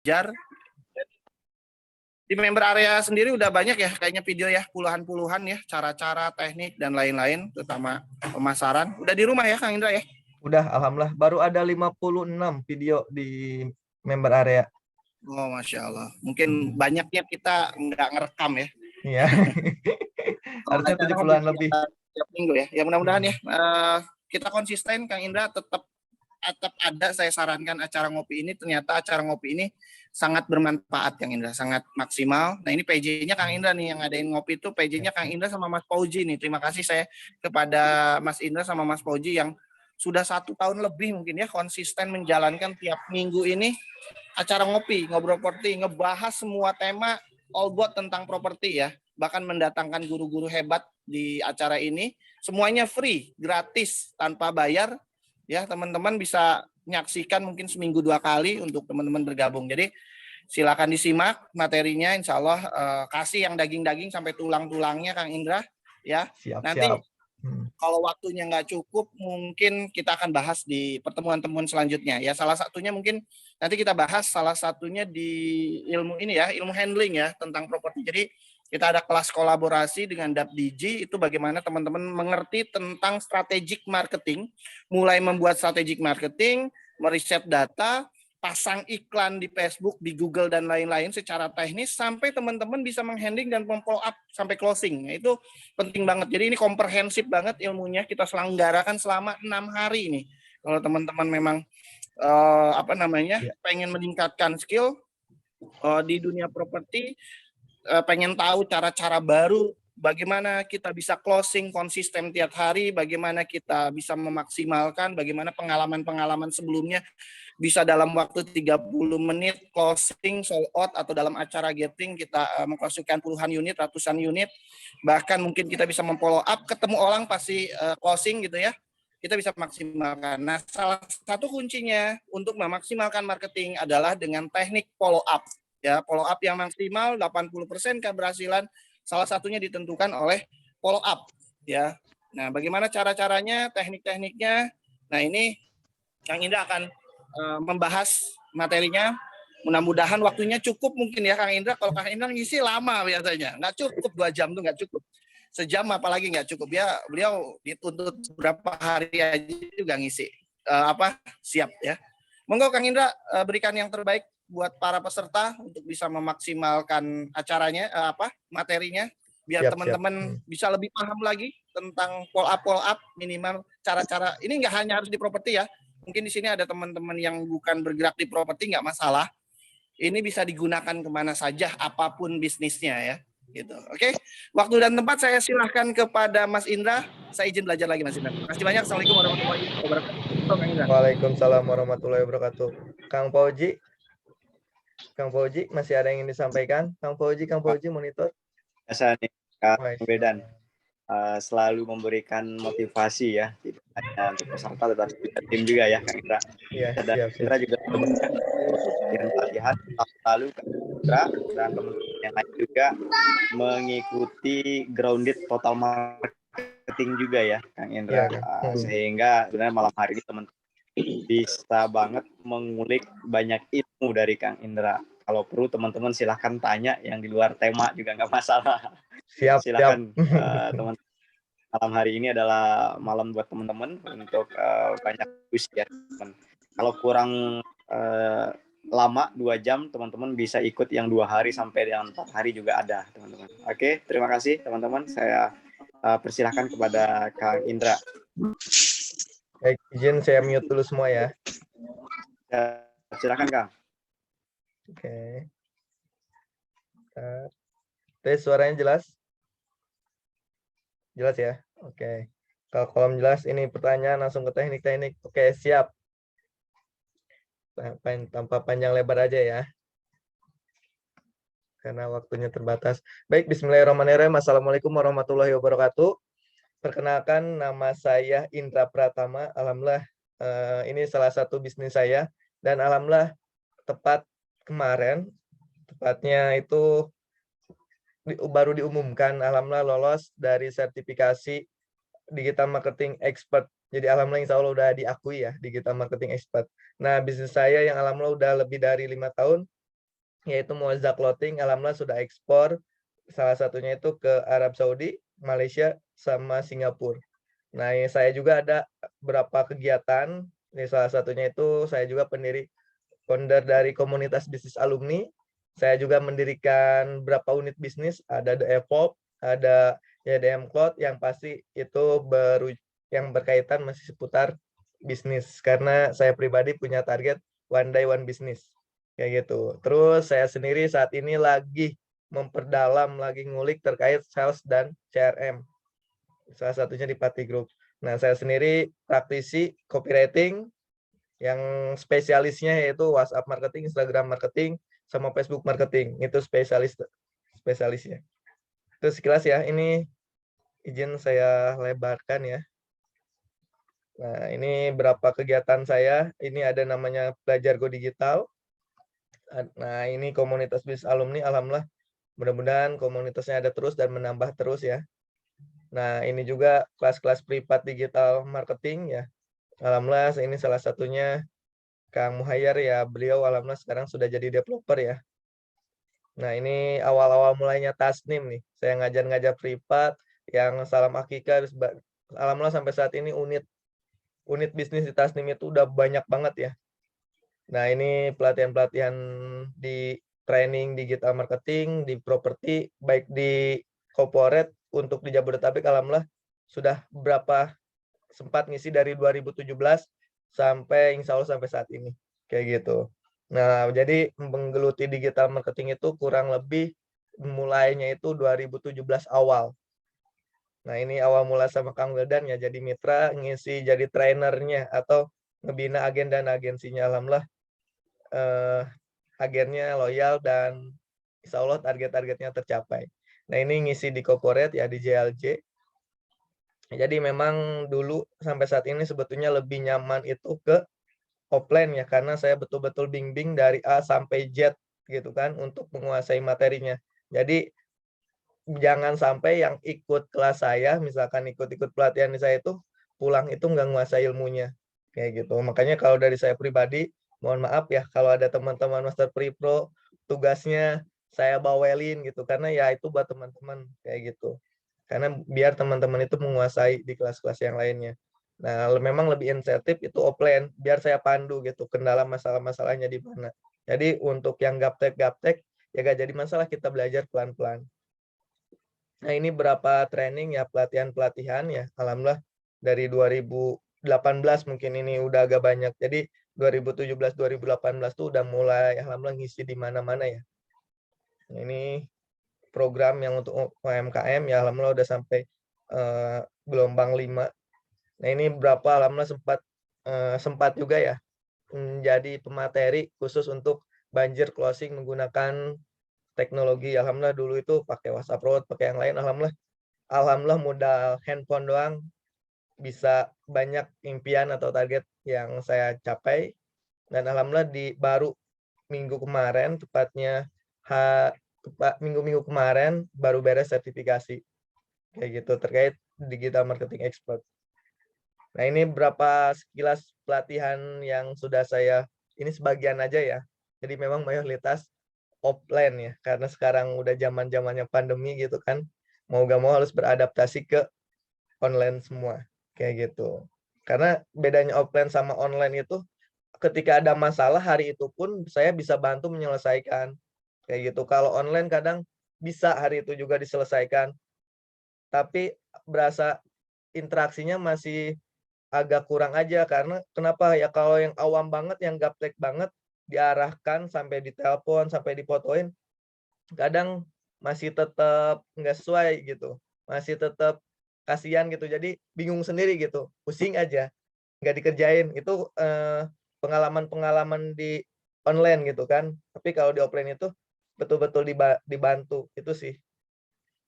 belajar. Di member area sendiri udah banyak ya kayaknya video ya, puluhan ya, cara-cara, teknik, dan lain-lain, terutama pemasaran. Udah di rumah ya Kang Indra ya? Udah, alhamdulillah. Baru ada 56 video di member area. Oh, Masya Allah. Mungkin banyaknya kita nggak ngerekam ya. Iya. Harusnya 70-an lebih. Tiap minggu ya. Ya mudah-mudahan ya. Kita konsisten, Kang Indra, tetap ada. Saya sarankan acara ngopi ini, ternyata acara ngopi ini sangat bermanfaat Kang Indra, sangat maksimal. Nah ini PJ-nya Kang Indra nih yang ngadain ngopi itu, PJ-nya Kang Indra sama Mas Fauji nih. Terima kasih saya kepada Mas Indra sama Mas Fauji yang sudah 1 tahun lebih mungkin ya konsisten menjalankan tiap minggu ini acara ngopi, ngobrol properti, ngebahas semua tema all about tentang properti ya. Bahkan mendatangkan guru-guru hebat di acara ini. Semuanya free, gratis, tanpa bayar. Ya, teman-teman bisa menyaksikan mungkin seminggu 2 kali untuk teman-teman bergabung. Jadi silakan disimak materinya, insya Allah kasih yang daging-daging sampai tulang-tulangnya Kang Indra. Ya, nanti kalau waktunya nggak cukup, mungkin kita akan bahas di pertemuan-pertemuan selanjutnya. Ya, salah satunya mungkin nanti kita bahas salah satunya di ilmu ini ya, ilmu handling ya, tentang properti. Jadi kita ada kelas kolaborasi dengan DapDigi, itu bagaimana teman-teman mengerti tentang strategic marketing, mulai membuat strategic marketing, meriset data, pasang iklan di Facebook, di Google, dan lain-lain secara teknis, sampai teman-teman bisa menghandling dan memfollow up sampai closing. Nah, itu penting banget. Jadi ini komprehensif banget ilmunya, kita selenggarakan selama 6 hari ini. Kalau teman-teman memang pengen meningkatkan skill di dunia properti, pengen tahu cara-cara baru, bagaimana kita bisa closing konsisten tiap hari, bagaimana kita bisa memaksimalkan, bagaimana pengalaman-pengalaman sebelumnya bisa dalam waktu 30 menit closing sold out, atau dalam acara getting kita mengclosingkan puluhan unit, ratusan unit, bahkan mungkin kita bisa memfollow up, ketemu orang pasti closing gitu ya, kita bisa maksimalkan. Nah, salah satu kuncinya untuk memaksimalkan marketing adalah dengan teknik follow up. Ya, follow up yang maksimal 80% keberhasilan salah satunya ditentukan oleh follow up ya. Nah, bagaimana cara-caranya, teknik-tekniknya? Nah, ini Kang Indra akan membahas materinya. Mudah-mudahan waktunya cukup mungkin ya Kang Indra. Kalau Kang Indra ngisi lama biasanya, nggak cukup 2 jam tuh nggak cukup. Sejam apalagi nggak cukup ya. Beliau dituntut beberapa hari aja juga ngisi. Siap ya. Monggo Kang Indra berikan yang terbaik buat para peserta untuk bisa memaksimalkan acaranya, materinya, biar teman-teman bisa lebih paham lagi tentang follow up minimal cara-cara. Ini nggak hanya harus di properti ya. Mungkin di sini ada teman-teman yang bukan bergerak di properti, nggak masalah. Ini bisa digunakan kemana saja, apapun bisnisnya ya. Gitu. Oke, waktu dan tempat saya silahkan kepada Mas Indra. Saya izin belajar lagi Mas Indra. Terima kasih banyak. Assalamualaikum warahmatullahi wabarakatuh. Waalaikumsalam warahmatullahi wabarakatuh. Kang Fauji, masih ada yang ingin disampaikan? Kang Fauji monitor. Biasa nih Kang Bedan selalu memberikan motivasi ya, tidak hanya untuk peserta tetapi juga tim juga ya Kang Indra. Iya, dan Indra juga latihan lalu Kang Indra dan teman-teman yang lain juga mengikuti grounded total marketing juga ya Kang Indra. Sehingga sebenarnya malam hari ini teman-teman bisa banget mengulik banyak ilmu dari Kang Indra. Kalau perlu teman-teman silahkan tanya yang di luar tema juga nggak masalah. Silahkan teman-teman. Malam hari ini adalah malam buat teman-teman untuk banyak diskusi ya teman. Kalau kurang lama 2 jam, teman-teman bisa ikut yang 2 hari sampai yang 4 hari juga ada teman-teman. Oke, terima kasih teman-teman. Saya persilahkan kepada Kang Indra. Baik, izin saya mute dulu semua ya. Silakan Kang. Oke. Tes suaranya jelas? Jelas ya? Oke. Kalau kolom jelas, ini pertanyaan langsung ke teknik-teknik. Oke, siap. Tanpa panjang lebar aja ya. Karena waktunya terbatas. Baik, bismillahirrahmanirrahim. Assalamualaikum warahmatullahi wabarakatuh. Perkenalkan, nama saya Indra Pratama. Alhamdulillah, ini salah satu bisnis saya. Dan alhamdulillah, tepat kemarin, tepatnya itu baru diumumkan, alhamdulillah lolos dari sertifikasi Digital Marketing Expert. Jadi alhamdulillah insya Allah udah diakui ya, Digital Marketing Expert. Nah, bisnis saya yang alhamdulillah udah lebih dari 5 tahun, yaitu Moza Clothing. Alhamdulillah sudah ekspor, salah satunya itu ke Arab Saudi, Malaysia, sama Singapura. Nah, saya juga ada beberapa kegiatan, salah satunya itu saya juga founder dari komunitas bisnis alumni. Saya juga mendirikan beberapa unit bisnis, ada The Evolve, ada YDM Cloud, yang pasti itu yang berkaitan masih seputar bisnis, karena saya pribadi punya target one day one business kayak gitu. Terus saya sendiri saat ini lagi memperdalam, lagi ngulik terkait sales dan CRM, salah satunya di Pati Group. Nah, saya sendiri praktisi copywriting yang spesialisnya yaitu WhatsApp marketing, Instagram marketing, sama Facebook marketing. Itu spesialisnya. Itu sekilas ya, ini izin saya lebarkan ya. Nah, ini berapa kegiatan saya. Ini ada namanya Belajar Go Digital. Nah, ini komunitas bisnis alumni, alhamdulillah. Mudah-mudahan komunitasnya ada terus dan menambah terus ya. Nah, ini juga kelas-kelas privat digital marketing ya. Alhamdulillah, ini salah satunya Kang Muhayyar ya. Beliau alhamdulillah sekarang sudah jadi developer ya. Nah, ini awal-awal mulainya Tasnim nih. Saya ngajar-ngajar privat yang salam akikah. Alhamdulillah sampai saat ini unit bisnis di Tasnim itu udah banyak banget ya. Nah, ini pelatihan-pelatihan di training digital marketing, di properti, baik di corporate untuk di Jabodetabek, alhamdulillah sudah berapa sempat ngisi dari 2017 sampai insya Allah sampai saat ini. Kayak gitu. Nah, jadi menggeluti digital marketing itu kurang lebih mulainya itu 2017 awal. Nah, ini awal mula sama Kang Wildan ya, jadi mitra, ngisi jadi trainernya atau ngebina agen dan agensinya. Alhamdulillah agennya loyal dan insya Allah target-targetnya tercapai. Nah, ini ngisi di corporate ya, di JLJ. Jadi memang dulu sampai saat ini sebetulnya lebih nyaman itu ke offline ya, karena saya betul-betul bimbing dari A sampai Z gitu kan untuk menguasai materinya. Jadi jangan sampai yang ikut kelas saya, misalkan ikut-ikut pelatihan saya itu pulang itu nggak nguasai ilmunya kayak gitu. Makanya kalau dari saya pribadi, mohon maaf ya kalau ada teman-teman Master Pre-Pro tugasnya saya bawelin gitu, karena ya itu buat teman-teman kayak gitu. Karena biar teman-teman itu menguasai di kelas-kelas yang lainnya. Nah, memang lebih insentif itu offline, biar saya pandu gitu, kendala masalah-masalahnya di mana. Jadi untuk yang gaptek-gaptek, ya gak jadi masalah, kita belajar pelan-pelan. Nah, ini berapa training ya, pelatihan-pelatihan ya, alhamdulillah dari 2018 mungkin ini udah agak banyak. Jadi 2017 2018 tuh udah mulai alhamdulillah ngisi di mana-mana ya. Nah, ini program yang untuk UMKM ya alhamdulillah udah sampai gelombang 5. Nah, ini berapa alhamdulillah sempat juga ya menjadi pemateri khusus untuk banjir closing menggunakan teknologi. Alhamdulillah dulu itu pakai WhatsApp Road, pakai yang lain. Alhamdulillah modal handphone doang bisa banyak impian atau target yang saya capai. Dan alhamdulillah baru minggu kemarin, tepatnya minggu-minggu kemarin baru beres sertifikasi kayak gitu terkait digital marketing expert. Nah, ini berapa sekilas pelatihan yang sudah ini sebagian aja ya. Jadi memang mayoritas offline ya, karena sekarang udah zaman-zamannya pandemi gitu kan. Mau gak mau harus beradaptasi ke online semua, kayak gitu. Karena bedanya offline sama online itu, ketika ada masalah hari itu pun saya bisa bantu menyelesaikan, kayak gitu. Kalau online kadang bisa hari itu juga diselesaikan, tapi berasa interaksinya masih agak kurang aja. Karena kenapa ya, kalau yang awam banget, yang gaptek banget, diarahkan sampai ditelepon, sampai difotoin, kadang masih tetap nggak sesuai gitu, masih tetap kasihan gitu, jadi bingung sendiri gitu, pusing aja, nggak dikerjain. Itu pengalaman-pengalaman di online gitu kan, tapi kalau di offline itu betul-betul dibantu itu sih.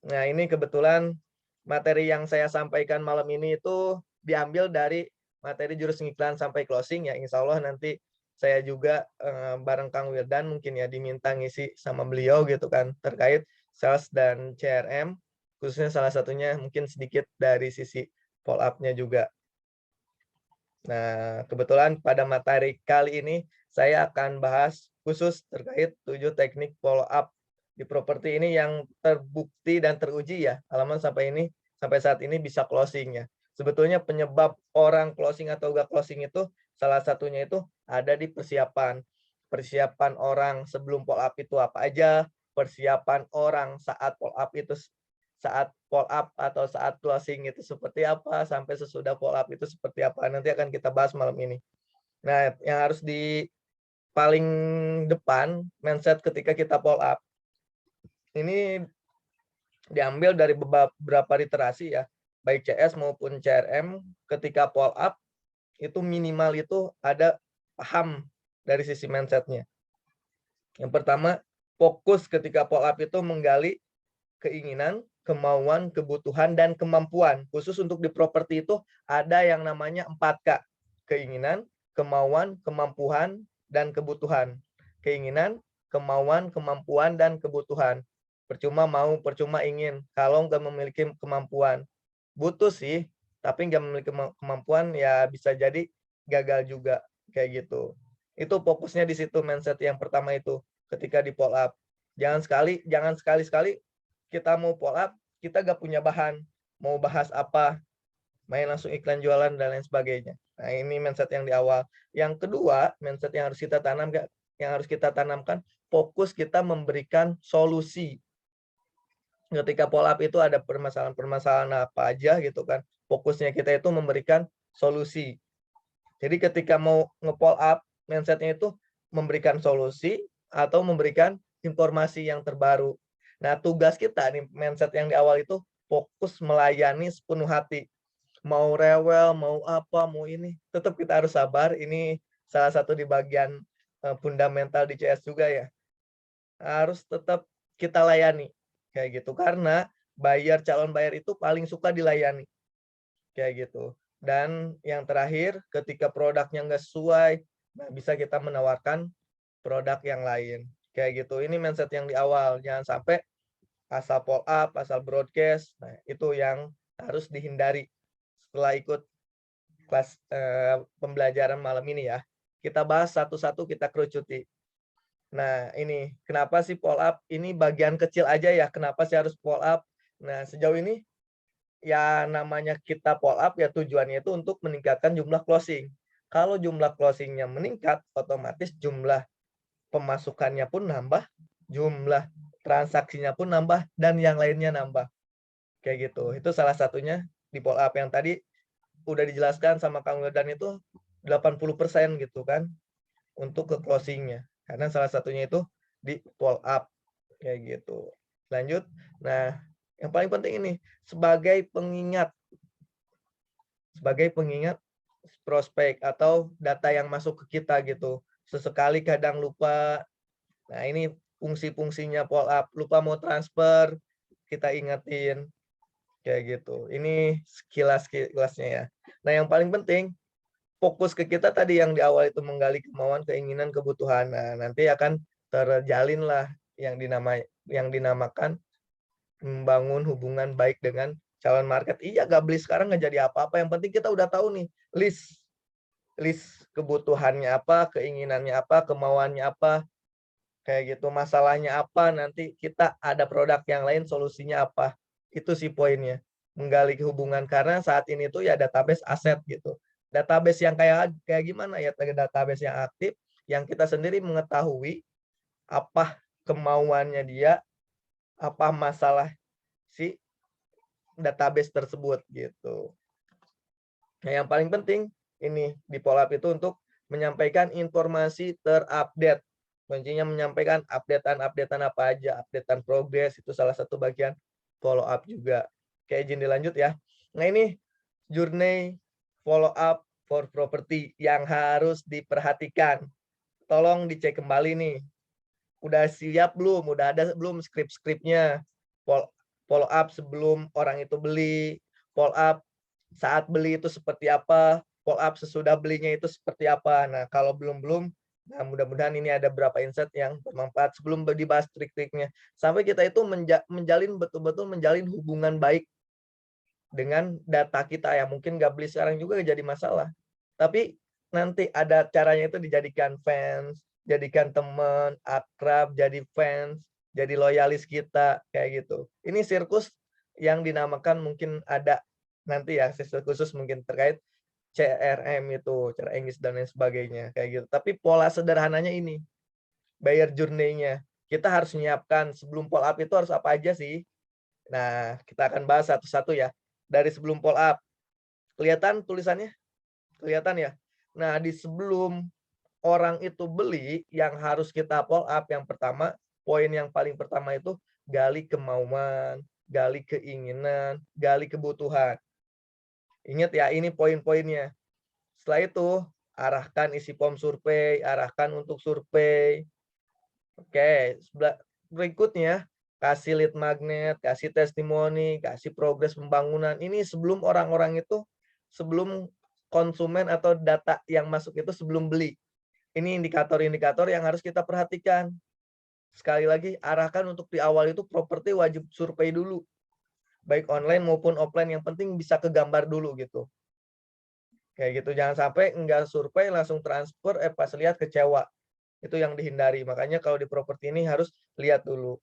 Nah, ini kebetulan materi yang saya sampaikan malam ini itu diambil dari materi jurus ngiklan sampai closing ya. Insya Allah nanti saya juga bareng Kang Wildan mungkin ya diminta ngisi sama beliau gitu kan terkait sales dan CRM, khususnya salah satunya mungkin sedikit dari sisi follow up-nya juga. Nah, kebetulan pada materi kali ini saya akan bahas khusus terkait 7 teknik follow up di properti ini yang terbukti dan teruji ya. Halaman sampai saat ini bisa closing ya. Sebetulnya penyebab orang closing atau gak closing itu salah satunya itu ada di persiapan. Persiapan orang sebelum follow up itu apa aja, persiapan orang saat follow up itu saat follow up atau saat closing itu seperti apa, sampai sesudah follow up itu seperti apa. Nanti akan kita bahas malam ini. Nah, yang harus di paling depan mindset ketika kita follow up ini diambil dari beberapa literasi ya, baik CS maupun CRM. Ketika follow up itu minimal itu ada paham dari sisi mindsetnya. Yang pertama, fokus ketika follow up itu menggali keinginan, kemauan, kebutuhan, dan kemampuan. Khusus untuk di properti itu ada yang namanya 4K. Keinginan, kemauan, kemampuan, dan kebutuhan. Keinginan, kemauan, kemampuan, dan kebutuhan. Percuma mau, percuma ingin. Kalau nggak memiliki kemampuan. Butuh sih, tapi nggak memiliki kemampuan ya bisa jadi gagal juga. Kayak gitu. Itu fokusnya di situ mindset yang pertama itu ketika di follow up. Jangan sekali-sekali kita mau follow up, kita gak punya bahan, mau bahas apa, main langsung iklan jualan dan lain sebagainya. Nah, ini mindset yang di awal. Yang kedua, mindset yang harus kita tanamkan, fokus kita memberikan solusi. Ketika follow up itu ada permasalahan apa aja gitu kan, fokusnya kita itu memberikan solusi. Jadi ketika mau nge-follow up, mindsetnya itu memberikan solusi atau memberikan informasi yang terbaru. Nah, tugas kita nih, mindset yang di awal itu fokus melayani sepenuh hati. Mau rewel, mau apa, mau ini, tetap kita harus sabar. Ini salah satu di bagian fundamental di CS juga ya. Harus tetap kita layani. Kayak gitu. Karena calon bayar itu paling suka dilayani. Kayak gitu. Dan yang terakhir, ketika produknya nggak sesuai, nah bisa kita menawarkan produk yang lain. Kayak gitu. Ini mindset yang di awal. Jangan sampai asal follow up, asal broadcast. Nah, itu yang harus dihindari setelah ikut kelas pembelajaran malam ini ya. Kita bahas satu-satu, kita kerucuti. Nah, ini kenapa sih follow up? Ini bagian kecil aja ya. Kenapa sih harus follow up? Nah, sejauh ini ya namanya kita follow up ya tujuannya itu untuk meningkatkan jumlah closing. Kalau jumlah closingnya meningkat, otomatis jumlah pemasukannya pun nambah, jumlah transaksinya pun nambah, dan yang lainnya nambah. Kayak gitu. Itu salah satunya di follow up yang tadi udah dijelaskan sama Kang Wildan itu 80% gitu kan untuk ke closingnya. Karena salah satunya itu di follow up. Kayak gitu. Lanjut. Nah, yang paling penting ini sebagai pengingat prospek atau data yang masuk ke kita gitu. Sesekali kadang lupa. Nah, ini fungsi-fungsinya follow up. Lupa mau transfer, kita ingetin. Kayak gitu. Ini sekilas-kilasnya ya. Nah, yang paling penting fokus ke kita tadi yang di awal itu menggali kemauan, keinginan, kebutuhan. Nah, nanti akan terjalin lah yang dinamakan membangun hubungan baik dengan calon market. Iya, gak beli sekarang nggak jadi apa-apa. Yang penting kita udah tahu nih list kebutuhannya apa, keinginannya apa, kemauannya apa, kayak gitu. Masalahnya apa, nanti kita ada produk yang lain, solusinya apa. Itu sih poinnya. Menggali hubungan karena saat ini tuh ya database aset gitu. Database yang kayak gimana ya, database yang aktif yang kita sendiri mengetahui apa kemauannya dia, apa masalah si database tersebut gitu. Nah, yang paling penting ini di follow up itu untuk menyampaikan informasi terupdate. Kuncinya menyampaikan updatean apa aja, updatean progres itu salah satu bagian follow up juga. Kayak izin dilanjut ya. Nah, ini journey follow up for property yang harus diperhatikan. Tolong dicek kembali nih. Udah siap belum? Udah ada belum skrip-skripnya? Follow up sebelum orang itu beli, follow up saat beli itu seperti apa, follow up sesudah belinya itu seperti apa. Nah, kalau belum, nah mudah-mudahan ini ada beberapa insight yang bermanfaat sebelum dibahas trik-triknya. Sampai kita itu betul-betul menjalin hubungan baik dengan data kita ya. Mungkin nggak beli sekarang juga jadi masalah. Tapi nanti ada caranya itu dijadikan fans, jadikan teman, akrab, jadi fans, jadi loyalis kita, kayak gitu. Ini sirkus yang dinamakan mungkin ada nanti ya, sesi khusus mungkin terkait CRM itu, cara English dan lain sebagainya, kayak gitu. Tapi pola sederhananya ini, buyer journey-nya. Kita harus menyiapkan sebelum follow up itu harus apa aja sih? Nah, kita akan bahas satu-satu ya. Dari sebelum follow up. Kelihatan tulisannya? Kelihatan ya? Nah, di sebelum orang itu beli, yang harus kita follow up yang pertama, poin yang paling pertama itu gali kemauan, gali keinginan, gali kebutuhan. Ingat ya, ini poin-poinnya. Setelah itu, arahkan isi form survei, arahkan untuk survei. Oke, berikutnya kasih lead magnet, kasih testimoni, kasih progres pembangunan. Ini sebelum orang-orang itu, sebelum konsumen atau data yang masuk itu sebelum beli. Ini indikator-indikator yang harus kita perhatikan. Sekali lagi, arahkan untuk di awal itu properti wajib survei dulu. Baik online maupun offline, yang penting bisa kegambar dulu gitu. Kayak gitu, jangan sampai enggak survei langsung transfer, pas lihat kecewa. Itu yang dihindari. Makanya kalau di properti ini harus lihat dulu.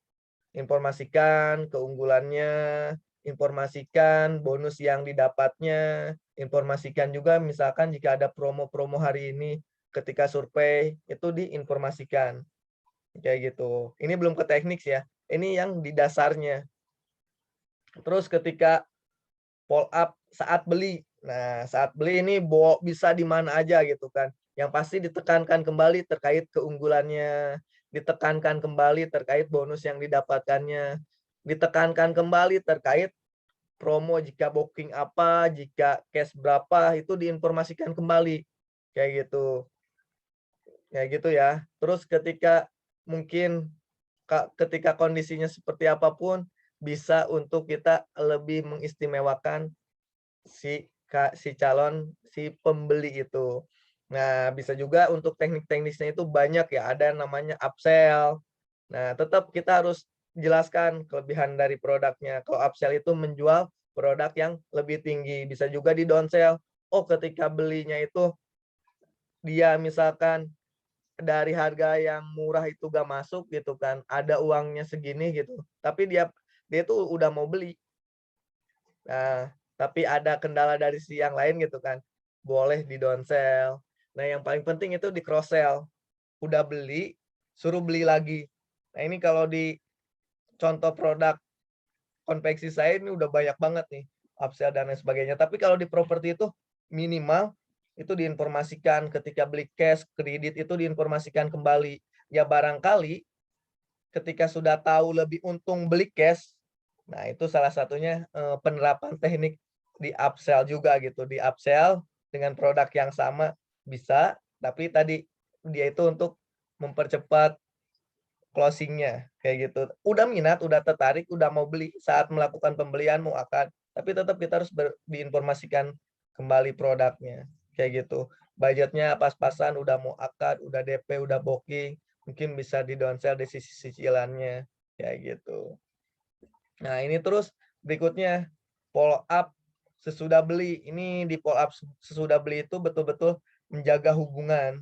Informasikan keunggulannya, informasikan bonus yang didapatnya, informasikan juga misalkan jika ada promo-promo hari ini ketika survei, itu diinformasikan. Kayak gitu. Ini belum ke teknik ya. Ini yang di dasarnya. Terus ketika follow up saat beli. Nah, saat beli ini bisa di mana aja gitu kan. Yang pasti ditekankan kembali terkait keunggulannya, ditekankan kembali terkait bonus yang didapatkannya, ditekankan kembali terkait promo jika booking apa, jika cash berapa, itu diinformasikan kembali. Kayak gitu. Kayak gitu ya. Terus ketika mungkin ketika kondisinya seperti apapun, bisa untuk kita lebih mengistimewakan si calon, si pembeli itu. Nah, bisa juga untuk teknik-teknisnya itu banyak ya, ada namanya upsell. Nah, tetap kita harus jelaskan kelebihan dari produknya. Kalau upsell itu menjual produk yang lebih tinggi, bisa juga di downsell. Oh, ketika belinya itu dia misalkan dari harga yang murah itu gak masuk gitu kan, ada uangnya segini gitu, tapi dia tuh udah mau beli. Nah, tapi ada kendala dari si yang lain gitu kan, boleh di downsell. Nah, yang paling penting itu di cross sell. Udah beli, suruh beli lagi. Nah, ini kalau di contoh produk konveksi saya ini udah banyak banget nih, upsell dan lain sebagainya. Tapi kalau di properti itu minimal itu diinformasikan ketika beli cash, kredit itu diinformasikan kembali. Ya barangkali ketika sudah tahu lebih untung beli cash, nah itu salah satunya penerapan teknik di upsell juga gitu. Di upsell dengan produk yang sama bisa, tapi tadi dia itu untuk mempercepat closing-nya kayak gitu. Udah minat, udah tertarik, udah mau beli, saat melakukan pembelian mau akad, tapi tetap kita harus diinformasikan kembali produknya kayak gitu. Budgetnya pas-pasan, udah mau akad, udah DP, udah booking, mungkin bisa di downsell di sisi cicilannya kayak gitu. Nah, ini terus berikutnya follow up sesudah beli. Ini di follow up sesudah beli itu betul-betul menjaga hubungan.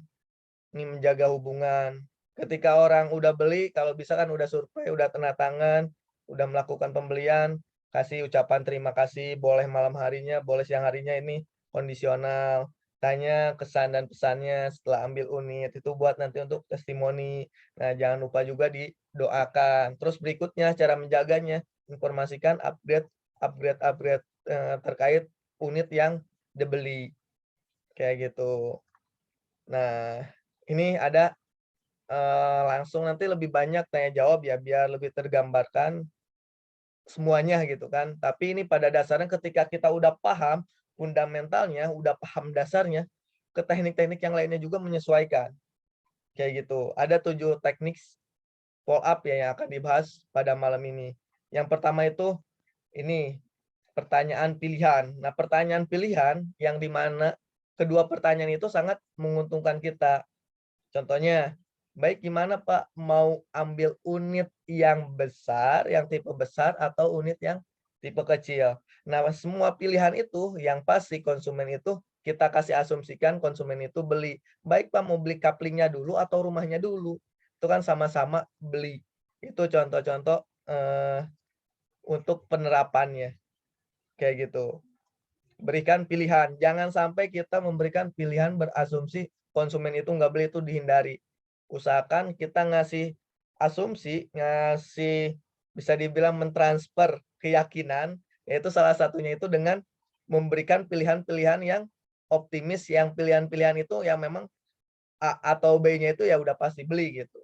Ini menjaga hubungan. Ketika orang udah beli, kalau bisa kan udah survei, udah tanda tangan, udah melakukan pembelian, kasih ucapan terima kasih, boleh malam harinya, boleh siang harinya, ini kondisional. Tanya kesan dan pesannya setelah ambil unit, itu buat nanti untuk testimoni. Nah, jangan lupa juga didoakan. Terus berikutnya cara menjaganya, informasikan upgrade terkait unit yang dibeli. Kayak gitu. Nah, ini ada langsung nanti lebih banyak tanya jawab ya, biar lebih tergambarkan semuanya gitu kan. Tapi ini pada dasarnya ketika kita udah paham fundamentalnya, udah paham dasarnya, ke teknik-teknik yang lainnya juga menyesuaikan. Kayak gitu. Ada 7 teknik follow up ya yang akan dibahas pada malam ini. Yang pertama itu ini pertanyaan pilihan. Nah, pertanyaan pilihan yang dimana kedua pertanyaan itu sangat menguntungkan kita. Contohnya, baik gimana Pak, mau ambil unit yang besar, yang tipe besar, atau unit yang tipe kecil? Nah, semua pilihan itu yang pasti konsumen itu kita kasih asumsikan konsumen itu beli. Baik Pak, mau beli couplingnya dulu atau rumahnya dulu. Itu kan sama-sama beli. Itu contoh-contoh untuk penerapannya. Kayak gitu. Berikan pilihan. Jangan sampai kita memberikan pilihan berasumsi konsumen itu nggak beli, itu dihindari. Usahakan kita ngasih asumsi, ngasih bisa dibilang mentransfer keyakinan, yaitu salah satunya itu dengan memberikan pilihan-pilihan yang optimis, yang pilihan-pilihan itu yang memang A atau B-nya itu ya udah pasti beli gitu.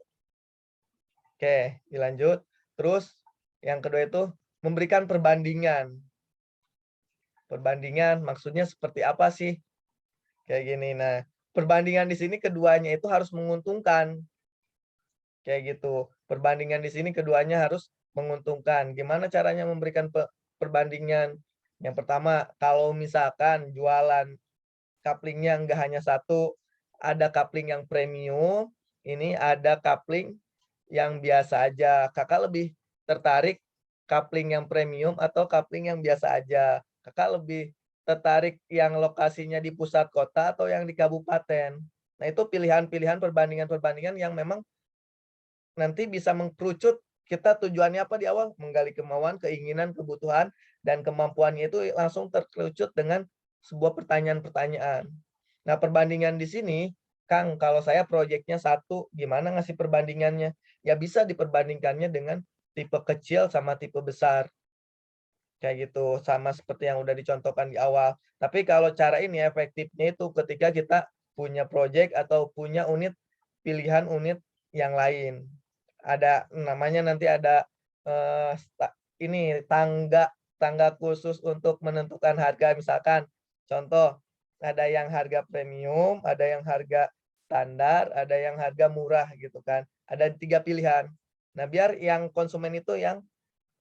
Oke, dilanjut. Terus yang kedua itu memberikan perbandingan. Perbandingan maksudnya seperti apa sih? Kayak gini. Nah, perbandingan di sini keduanya itu harus menguntungkan. Kayak gitu. Perbandingan di sini keduanya harus menguntungkan. Gimana caranya memberikan perbandingan? Yang pertama, kalau misalkan jualan couplingnya nggak hanya satu, ada coupling yang premium, ini ada coupling yang biasa aja. Kakak lebih tertarik coupling yang premium atau coupling yang biasa aja? Kakak lebih tertarik yang lokasinya di pusat kota atau yang di kabupaten? Nah, itu pilihan-pilihan perbandingan-perbandingan yang memang nanti bisa mengkerucut kita tujuannya apa di awal, menggali kemauan, keinginan, kebutuhan, dan kemampuannya itu langsung terkerucut dengan sebuah pertanyaan-pertanyaan. Nah, perbandingan di sini, Kang, kalau saya proyeknya satu, gimana ngasih perbandingannya? Ya bisa diperbandingkannya dengan tipe kecil sama tipe besar. Kayak gitu, sama seperti yang udah dicontohkan di awal. Tapi kalau cara ini efektifnya itu ketika kita punya proyek atau punya unit, pilihan unit yang lain. Ada namanya nanti ada ini tangga khusus untuk menentukan harga. Misalkan contoh, ada yang harga premium, ada yang harga standar, ada yang harga murah gitu kan. Ada 3 pilihan. Nah, biar yang konsumen itu yang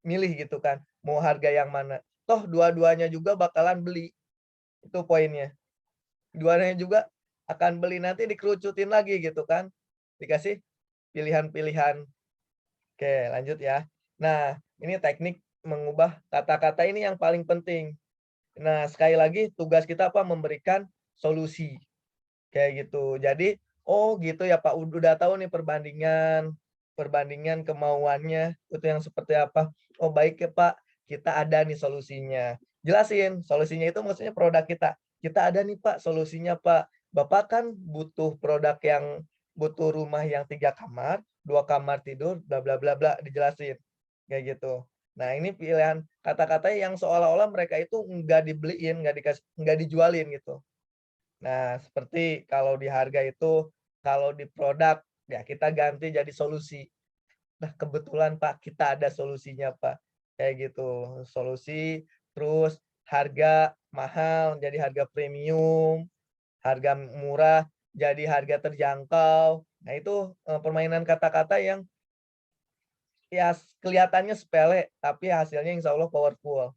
milih gitu kan, mau harga yang mana. Toh dua-duanya juga bakalan beli. Itu poinnya. Dua-duanya juga akan beli, nanti dikerucutin lagi gitu kan. Dikasih pilihan-pilihan. Oke, lanjut ya. Nah, ini teknik mengubah kata-kata ini yang paling penting. Nah, sekali lagi tugas kita apa? Memberikan solusi. Kayak gitu. Jadi, oh gitu ya Pak, udah tahu nih perbandingan kemauannya itu yang seperti apa. Oh baik ya Pak, kita ada nih solusinya. Jelasin, solusinya itu maksudnya produk kita. Kita ada nih Pak solusinya Pak. Bapak kan butuh produk yang butuh rumah yang 3 kamar, 2 kamar tidur, bla bla bla bla, dijelasin. Kayak gitu. Nah, ini pilihan kata-kata yang seolah-olah mereka itu enggak dibeliin, enggak dijualin gitu. Nah, seperti kalau di harga itu, kalau di produk, ya kita ganti jadi solusi. Nah, kebetulan Pak, kita ada solusinya Pak. Kayak gitu, solusi, terus harga mahal jadi harga premium, harga murah jadi harga terjangkau. Nah, itu permainan kata-kata yang ya kelihatannya sepele, tapi hasilnya insya Allah powerful.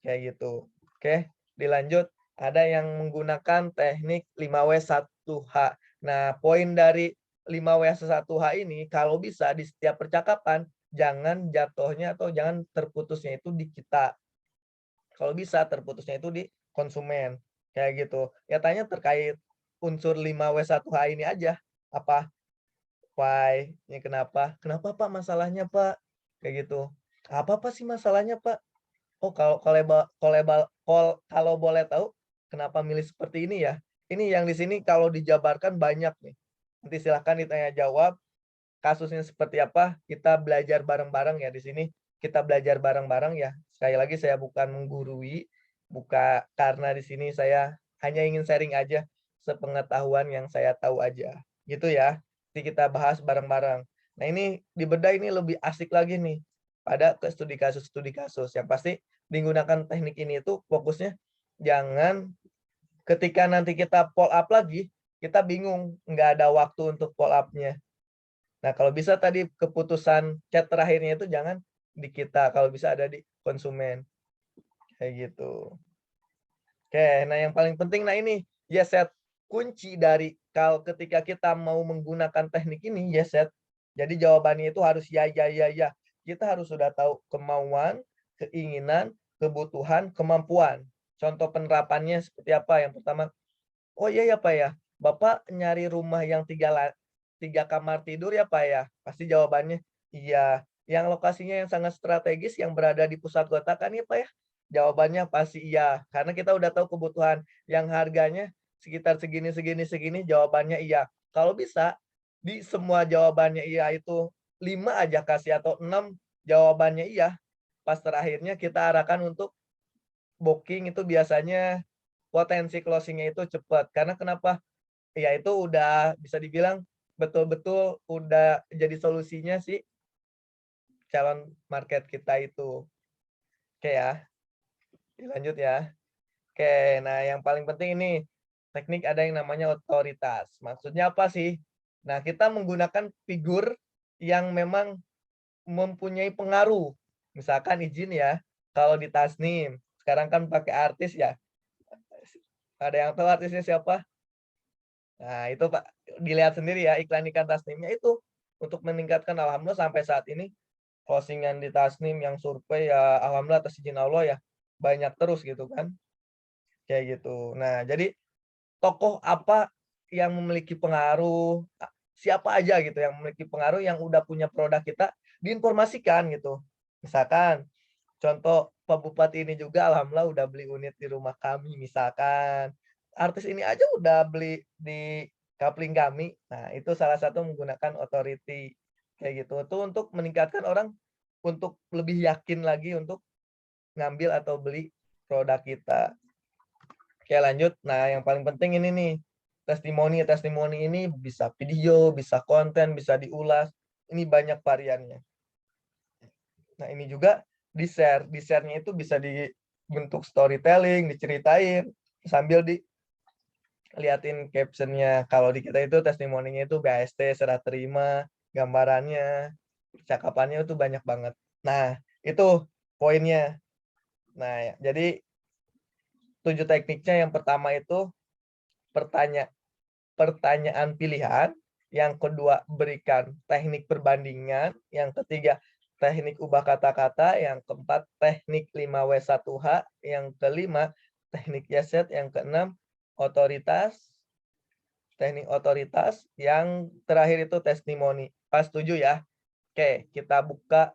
Kayak gitu. Oke, dilanjut. Ada yang menggunakan teknik 5W1H. Nah, poin dari 5W1H ini, kalau bisa di setiap percakapan, jangan jatuhnya atau jangan terputusnya itu di kita. Kalau bisa terputusnya itu di konsumen. Kayak gitu. Ya tanya terkait unsur 5W1H ini aja. Apa? Why? Ini kenapa? Kenapa Pak masalahnya Pak? Kayak gitu. Apa sih masalahnya Pak? Oh, kalau boleh tahu, kenapa milih seperti ini ya? Ini yang di sini kalau dijabarkan banyak nih. Nanti silahkan ditanya jawab, kasusnya seperti apa, kita belajar bareng-bareng ya di sini. Kita belajar bareng-bareng ya. Sekali lagi saya bukan menggurui, karena di sini saya hanya ingin sharing aja sepengetahuan yang saya tahu aja. Gitu ya. Nanti kita bahas bareng-bareng. Nah, ini di bedah ini lebih asik lagi nih pada ke studi kasus. Yang pasti digunakan teknik ini itu fokusnya jangan ketika nanti kita follow up lagi, kita bingung, nggak ada waktu untuk follow up-nya. Nah, kalau bisa tadi keputusan chat terakhirnya itu jangan di kita, kalau bisa ada di konsumen. Kayak gitu. Oke, nah yang paling penting, nah ini, ya set kunci dari kalau ketika kita mau menggunakan teknik ini, ya set. Jadi jawabannya itu harus ya. Kita harus sudah tahu kemauan, keinginan, kebutuhan, kemampuan. contoh penerapannya seperti apa. Yang pertama, oh iya ya Pak ya, Bapak nyari rumah yang 3 kamar tidur ya Pak ya? Pasti jawabannya, iya. Yang lokasinya yang sangat strategis yang berada di pusat kota kan ya Pak ya? Jawabannya pasti iya, karena kita udah tahu kebutuhan yang harganya sekitar segini segini segini, jawabannya iya. Kalau bisa di semua jawabannya iya itu 5 aja kasih atau 6 jawabannya iya, pas terakhirnya kita arahkan untuk booking itu biasanya potensi closing-nya itu cepat. Karena kenapa? Ya itu udah bisa dibilang betul-betul udah jadi solusinya si calon market kita itu. Oke ya, lanjut ya. Oke, nah yang paling penting ini teknik ada yang namanya otoritas. Maksudnya apa sih? Nah, kita menggunakan figur yang memang mempunyai pengaruh. Misalkan izin ya, kalau di Tasnim, sekarang kan pakai artis ya. Ada yang tahu artisnya siapa? Nah, itu Pak, dilihat sendiri ya iklan-iklan Tasnimnya itu untuk meningkatkan alhamdulillah sampai saat ini closing-an di Tasnim yang survei ya alhamdulillah atas izin Allah ya banyak terus gitu kan. Kayak gitu. Nah, jadi tokoh apa yang memiliki pengaruh, siapa aja gitu yang memiliki pengaruh yang udah punya produk kita diinformasikan gitu. Misalkan contoh Pak Bupati ini juga alhamdulillah udah beli unit di rumah kami misalkan. Artis ini aja udah beli di kapling kami. Nah, itu salah satu menggunakan authority kayak gitu. Itu untuk meningkatkan orang untuk lebih yakin lagi untuk ngambil atau beli produk kita. Oke, lanjut. Nah, yang paling penting ini nih, testimoni. Testimoni ini bisa video, bisa konten, bisa diulas. Ini banyak variannya. Nah, ini juga di-share. Di-share-nya itu bisa dibentuk storytelling, diceritain, sambil diliatin caption-nya. Kalau di kita itu testimoninya itu BAST, serah terima, gambarannya, cakapannya itu banyak banget. Nah, itu poinnya. Nah, jadi 7 tekniknya yang pertama itu pertanyaan pilihan, yang kedua berikan teknik perbandingan, yang ketiga teknik ubah kata-kata, yang keempat teknik 5W1H, yang kelima teknik YES, yang keenam teknik otoritas, yang terakhir itu testimoni. Pas 7 ya. Oke, kita buka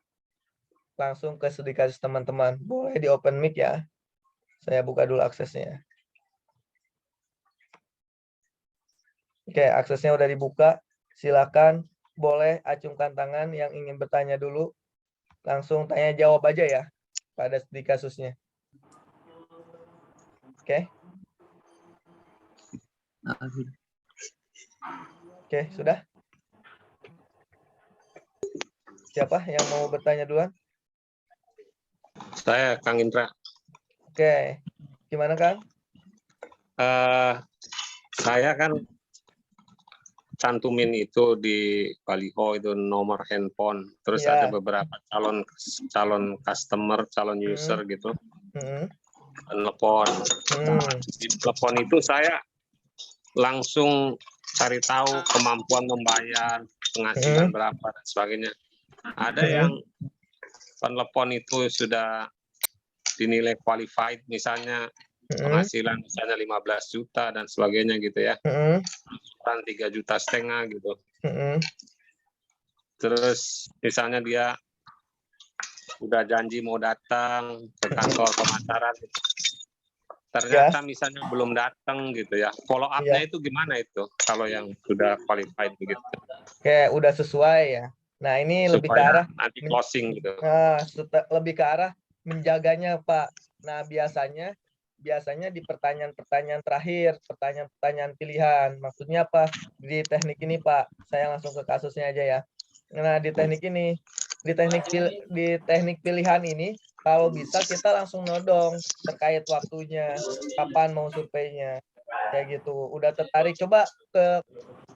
langsung ke studi kasus teman-teman. Boleh di open mic ya. Saya buka dulu aksesnya. Oke, aksesnya udah dibuka. Silakan boleh acungkan tangan yang ingin bertanya dulu. Langsung tanya jawab aja ya pada studi kasusnya. Oke. Oke, sudah? Siapa yang mau bertanya duluan? Saya Kang Indra. Oke. Gimana, Kang? Saya kan cantumin itu di baliho itu nomor handphone. Terus Iya. ada beberapa calon customer, calon user gitu. Telepon. Di telepon itu saya langsung cari tahu kemampuan membayar, penghasilan berapa dan sebagainya. Ada yang telepon itu sudah dinilai qualified, misalnya penghasilan misalnya 15 juta dan sebagainya gitu ya. Kan 3,5 juta gitu. Terus misalnya dia udah janji mau datang ke kantor pemasaran, ternyata misalnya belum datang gitu ya. Follow up-nya itu gimana itu kalau yang sudah qualified begitu? Oke, udah sesuai ya. Nah, ini lebih ke arah nanti closing gitu. Lebih ke arah menjaganya, Pak. Nah, biasanya di pertanyaan-pertanyaan terakhir, pertanyaan-pertanyaan pilihan. Maksudnya apa? Di teknik ini, Pak. Saya langsung ke kasusnya aja ya. Nah, di teknik ini, di teknik pilihan ini, kalau bisa kita langsung nodong terkait waktunya, kapan mau surveinya. Kayak gitu. Udah tertarik, coba ke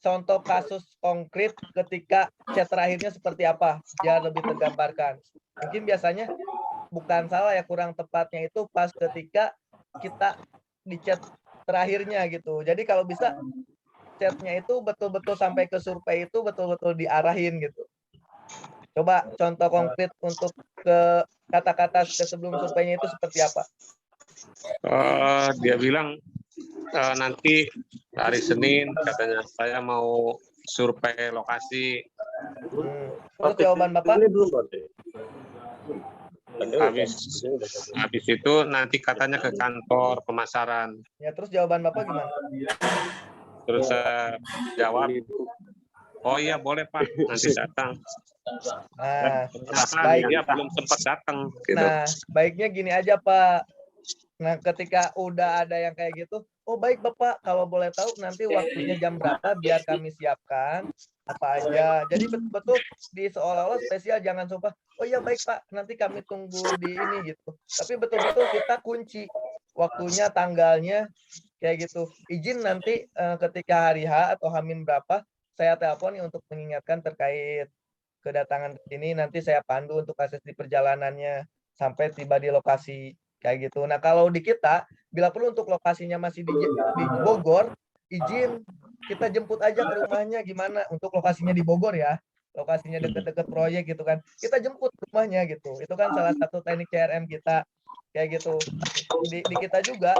contoh kasus konkret ketika chat terakhirnya seperti apa, biar lebih tergambarkan. Mungkin biasanya bukan salah ya, kurang tepatnya itu pas ketika kita di chat terakhirnya gitu. Jadi kalau bisa chatnya itu betul-betul sampai ke survei itu betul-betul diarahin gitu. Coba contoh konkret untuk ke kata-kata ke sebelum surveinya itu seperti apa? Dia bilang nanti hari Senin katanya saya mau survei lokasi. Terus jawaban Bapak? Habis itu nanti katanya ke kantor pemasaran. Ya, terus jawaban Bapak gimana? Terus saya jawab, oh iya boleh Pak, nanti datang. Nah, Baik. Dia belum sempat datang. Gitu. Nah, baiknya gini aja Pak. Nah, ketika udah ada yang kayak gitu, oh baik Bapak, kalau boleh tahu nanti waktunya jam berapa biar kami siapkan apa aja. Jadi betul-betul di seolah-olah spesial, jangan sumpah, oh iya baik Pak, nanti kami tunggu di ini gitu. Tapi betul-betul kita kunci waktunya, tanggalnya, kayak gitu. Izin nanti ketika hari H atau Hamin berapa, saya telepon nih untuk mengingatkan terkait kedatangan ke sini, nanti saya pandu untuk akses di perjalanannya sampai tiba di lokasi. Kayak gitu. Nah, kalau di kita, bila perlu untuk lokasinya masih di Bogor, izin kita jemput aja ke rumahnya gimana untuk lokasinya di Bogor ya. Lokasinya deket-deket proyek gitu kan. Kita jemput rumahnya gitu. Itu kan salah satu teknik CRM kita. Kayak gitu. Di kita juga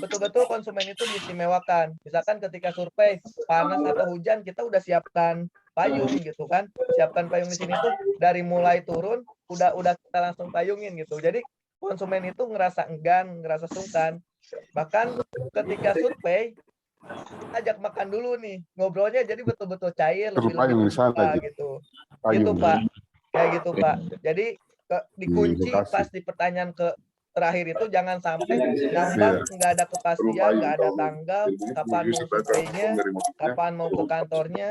betul-betul konsumen itu diistimewakan. Misalkan ketika survei panas atau hujan, kita udah siapkan payung gitu kan. Siapkan payung di sini tuh dari mulai turun udah kita langsung payungin gitu. Jadi konsumen itu ngerasa enggan, ngerasa sungkan. Bahkan ketika survei, ajak makan dulu nih. Ngobrolnya jadi betul-betul cair, lebih terbuka gitu. Gitu Pak. Kayak gitu Pak. Jadi dikunci pas di pertanyaan ke terakhir itu jangan sampai ngambang, nggak ada kepastian, nggak ada tanggal, kapan mau surveinya, kapan mau ke kantornya,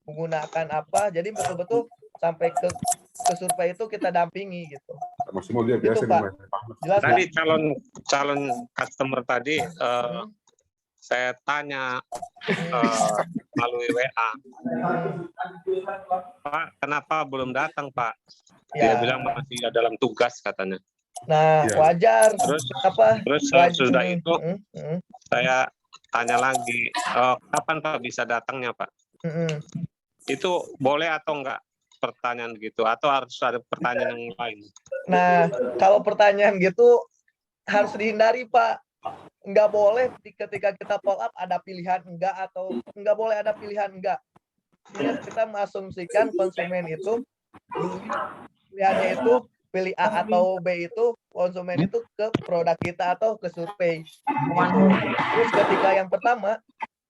menggunakan apa. Jadi betul-betul sampai ke survei itu kita dampingi gitu. Itu Pak. Jelas tadi Pak? calon customer tadi saya tanya melalui WA, Pak kenapa belum datang Pak? Dia bilang masih dalam tugas katanya. Nah wajar. Terus sudah itu saya tanya lagi, kapan Pak bisa datangnya Pak? Itu boleh atau enggak pertanyaan gitu, atau harus ada pertanyaan yang lain? Nah, kalau pertanyaan gitu harus dihindari Pak. Nggak boleh ketika kita follow up ada pilihan enggak, atau nggak boleh ada pilihan enggak. Ingat, kita mengasumsikan konsumen itu pilihannya itu pilih A atau B, itu konsumen itu ke produk kita atau ke survei. Gitu. Terus ketika yang pertama,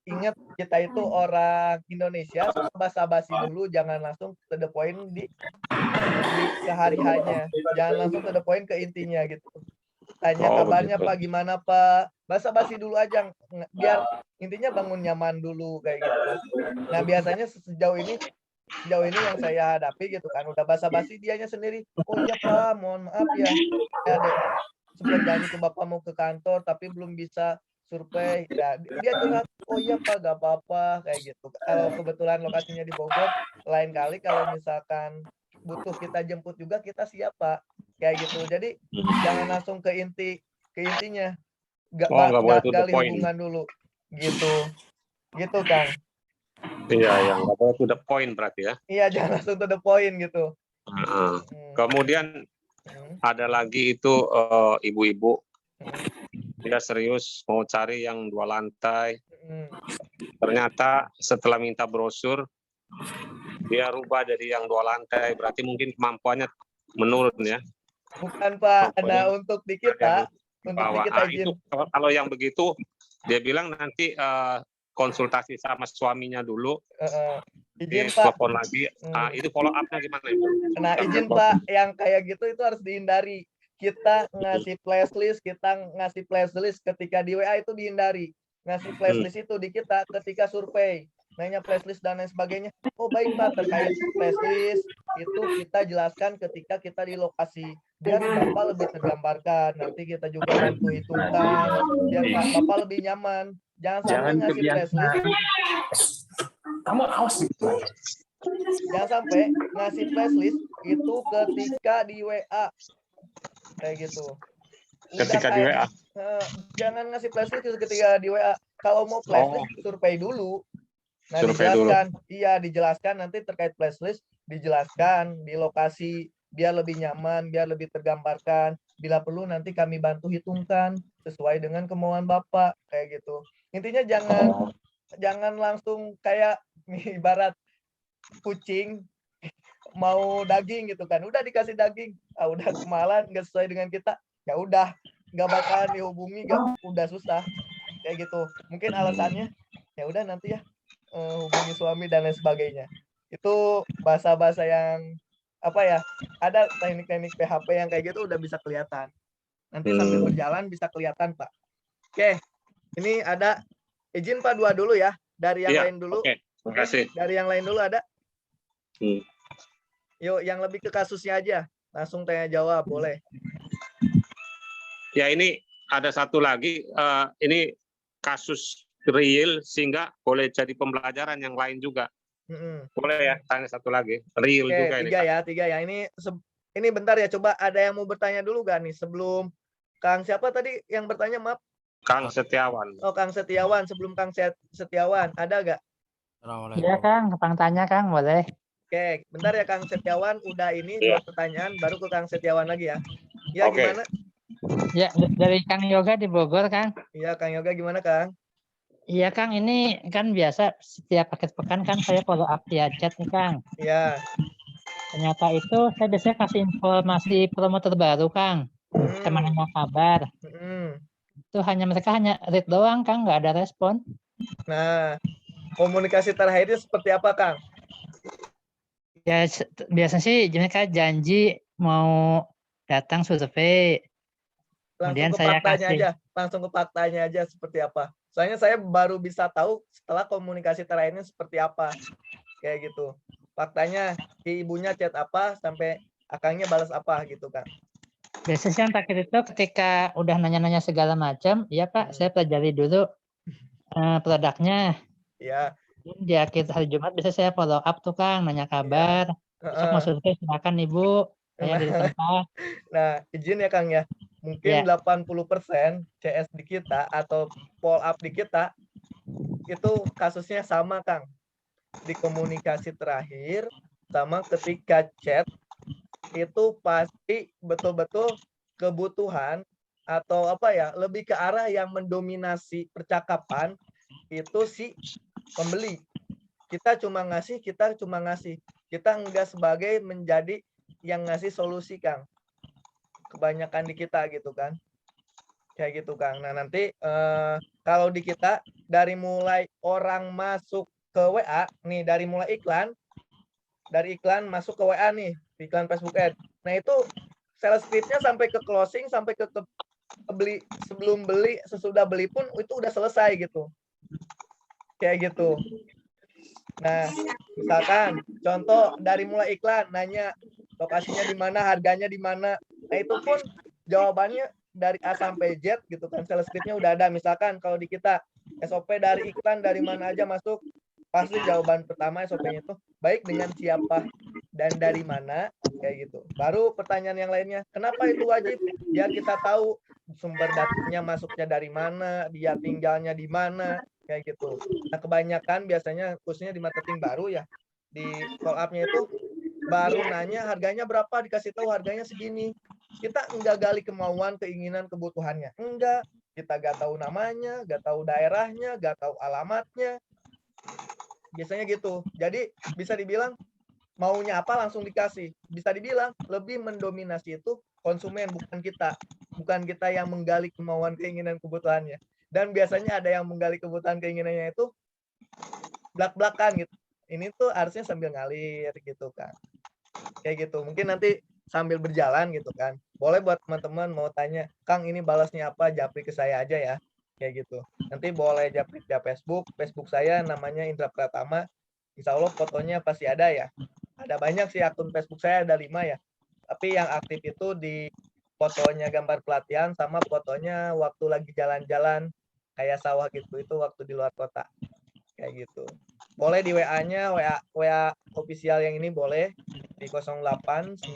ingat kita itu orang Indonesia, basa-basi dulu, jangan langsung to the point di sehari-harinya. Jangan langsung to the point ke intinya gitu. Tanya kabarnya Pak, gimana Pak? Basa-basi dulu aja, biar intinya bangun nyaman dulu kayak gitu. Nah, biasanya sejauh ini yang saya hadapi gitu kan, udah basa-basi dianya sendiri, oh iya Pak, mohon maaf ya, ada sempat janji ke Bapak mau ke kantor tapi belum bisa survei. Nah, dia curhat, oh iya Pak, gak apa-apa kayak gitu. Kalau kebetulan lokasinya di Bogor, lain kali kalau misalkan butuh kita jemput juga, kita siap Pak, kayak gitu. Jadi jangan langsung ke intinya, gali hubungan dulu gitu Kang. Iya, nggak boleh to the point berarti ya. Iya, jangan langsung to the point gitu. Kemudian ada lagi itu ibu-ibu, dia serius mau cari yang 2 lantai. Ternyata setelah minta brosur, dia rubah jadi yang 2 lantai. Berarti mungkin kemampuannya menurun ya. Bukan Pak. Nah, untuk di kita itu kalau yang begitu, dia bilang nanti konsultasi sama suaminya dulu. Izin Pak. Telepon lagi. Itu follow up-nya gimana itu? Nah, izin Pak, yang kayak gitu itu harus dihindari. Kita ngasih flash list ketika di WA itu dihindari. Ngasih flash list itu di kita ketika survei. Nanya flash list dan lain sebagainya. Oh baik Pak, terkait flash list itu kita jelaskan ketika kita di lokasi. Biar Bapak lebih tergambarkan. Nanti kita juga bantu hitungkan. Biar Bapak lebih nyaman. Jangan sampai ngasih flash list. Kamu awas gitu. Jangan sampai ngasih flash list itu ketika di WA. Kayak gitu. Ketika di WA. Jangan ngasih flash list ketika di WA. Kalau mau flash list, survei dulu. Nah, dijelaskan. Iya, dijelaskan nanti terkait flash list, dijelaskan di lokasi biar lebih nyaman, biar lebih tergambarkan. Bila perlu nanti kami bantu hitungkan sesuai dengan kemauan Bapak kayak gitu. Intinya jangan langsung kayak nih, ibarat kucing mau daging gitu kan, udah dikasih daging, udah kemalan nggak sesuai dengan kita, ya udah nggak bakalan dihubungi, udah susah kayak gitu. Mungkin alasannya ya udah nanti ya hubungi suami dan lain sebagainya. Itu bahasa-bahasa yang apa ya, ada teknik-teknik PHP yang kayak gitu udah bisa kelihatan. Nanti sambil berjalan bisa kelihatan, Pak. Oke, ini ada izin Pak dua dulu ya, dari yang lain dulu. Oke, terima kasih. Dari yang lain dulu ada. Hmm. Yuk, yang lebih ke kasusnya aja. Langsung tanya jawab, boleh. Ya, ini ada satu lagi, ini kasus real sehingga boleh jadi pembelajaran yang lain juga. Boleh ya, tanya satu lagi. Real Oke, juga tiga ini. tiga ya. Ini bentar ya, coba ada yang mau bertanya dulu gak nih sebelum Kang siapa tadi yang bertanya, maaf? Kang Setiawan. Oh, Kang Setiawan. Sebelum Kang Setiawan, ada gak? Iya Kang, Kang tanya Kang, boleh. Oke, bentar ya Kang Setiawan, udah ini dua pertanyaan, baru ke Kang Setiawan lagi ya. Ya, Oke. gimana? Ya, dari Kang Yoga di Bogor Kang. Iya, Kang Yoga gimana Kang? Iya Kang, ini kan biasa setiap akhir pekan kan saya follow up via chat nih Kang. Iya. Ternyata itu saya biasanya kasih informasi promo terbaru Kang. Sama nanya kabar. Itu mereka hanya read doang Kang, nggak ada respon. Nah, komunikasi terakhirnya seperti apa Kang? Ya biasanya sih mereka janji mau datang survei. Langsung Kemudian ke saya faktanya kasih. aja, langsung ke faktanya aja seperti apa. Soalnya saya baru bisa tahu setelah komunikasi terakhirnya seperti apa. Kayak gitu. Faktanya, si ibunya chat apa, sampai akangnya balas apa gitu Kang. Biasanya yang terakhir itu ketika udah nanya-nanya segala macam, ya Pak, saya pelajari dulu produknya. Iya. Di akhir hari Jumat biasanya saya follow up tuh Kang, nanya kabar. Besok mau survei silakan Ibu, saya di tempat. Nah, izin ya Kang ya. Mungkin 80% CS di kita atau follow up di kita itu kasusnya sama Kang. Di komunikasi terakhir sama ketika chat itu pasti betul-betul kebutuhan atau apa ya, lebih ke arah yang mendominasi percakapan itu si pembeli. Kita cuma ngasih. Kita enggak sebagai menjadi yang ngasih solusi Kang. Kebanyakan di kita gitu kan. Kayak gitu Kang. Nah, nanti kalau di kita dari mulai orang masuk ke WA nih, dari mulai dari iklan masuk ke WA nih, iklan Facebook Ad. Nah, itu sales script-nya sampai ke closing, sampai ke beli, sebelum beli, sesudah beli pun itu udah selesai gitu. Kayak gitu. Nah, misalkan contoh dari mulai iklan nanya lokasinya di mana, harganya di mana. Nah, itu pun jawabannya dari A sampai Z gitu kan. Sales script-nya udah ada. Misalkan kalau di kita SOP dari iklan dari mana aja masuk, pasti jawaban pertama SOP-nya itu baik dengan siapa dan dari mana, kayak gitu. Baru pertanyaan yang lainnya, kenapa itu wajib? Biar kita tahu sumber datanya masuknya dari mana, dia tinggalnya di mana, kayak gitu. Nah, kebanyakan biasanya khususnya di marketing baru ya, di follow up-nya itu baru nanya harganya berapa, dikasih tahu harganya segini. Kita enggak gali kemauan, keinginan, kebutuhannya. Enggak. Kita enggak tahu namanya, enggak tahu daerahnya, enggak tahu alamatnya. Biasanya gitu. Jadi bisa dibilang maunya apa langsung dikasih. Bisa dibilang lebih mendominasi itu konsumen, bukan kita. Bukan kita yang menggali kemauan, keinginan, kebutuhannya. Dan biasanya ada yang menggali kebutuhan, keinginannya itu belak-belakan gitu. Ini tuh harusnya sambil ngalir gitu kan. Kayak gitu. Mungkin nanti sambil berjalan gitu kan. Boleh buat teman-teman mau tanya, Kang ini balasnya apa, japri ke saya aja ya. Kayak gitu. Nanti boleh japri di Facebook saya namanya Indra Pratama. Insya Allah fotonya pasti ada ya. Ada banyak sih akun Facebook saya, ada 5 ya. Tapi yang aktif itu di fotonya gambar pelatihan sama fotonya waktu lagi jalan-jalan kayak sawah gitu, itu waktu di luar kota. Kayak gitu. Boleh di WA-nya, WA official yang ini boleh di 0896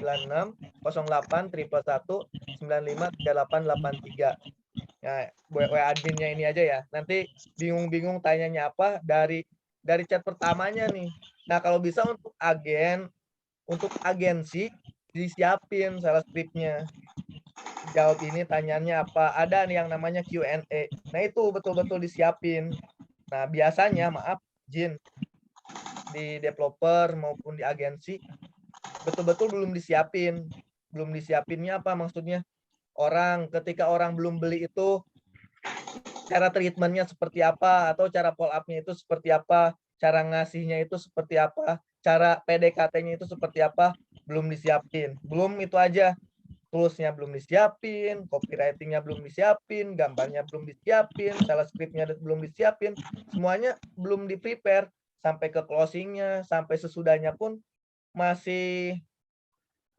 08 111 95 3883. Nah, WA adminnya ini aja ya. Nanti bingung-bingung tanyanya apa dari chat pertamanya nih. Nah, kalau bisa untuk agen, untuk agensi disiapin salah scriptnya. Jawab ini tanyanya apa, ada nih yang namanya Q&A. Nah itu betul-betul disiapin. Nah biasanya maaf Jin, di developer maupun di agensi betul-betul belum disiapin. Belum disiapinnya apa maksudnya? Ketika orang belum beli itu cara treatmentnya seperti apa, atau cara follow up-nya itu seperti apa, cara ngasihnya itu seperti apa, cara PDKT-nya itu seperti apa, belum disiapin. Belum itu aja, toolsnya belum disiapin, copywriting-nya belum disiapin, gambarnya belum disiapin, salah script-nya belum disiapin, semuanya belum di-prepare. Sampai ke closing-nya, sampai sesudahnya pun masih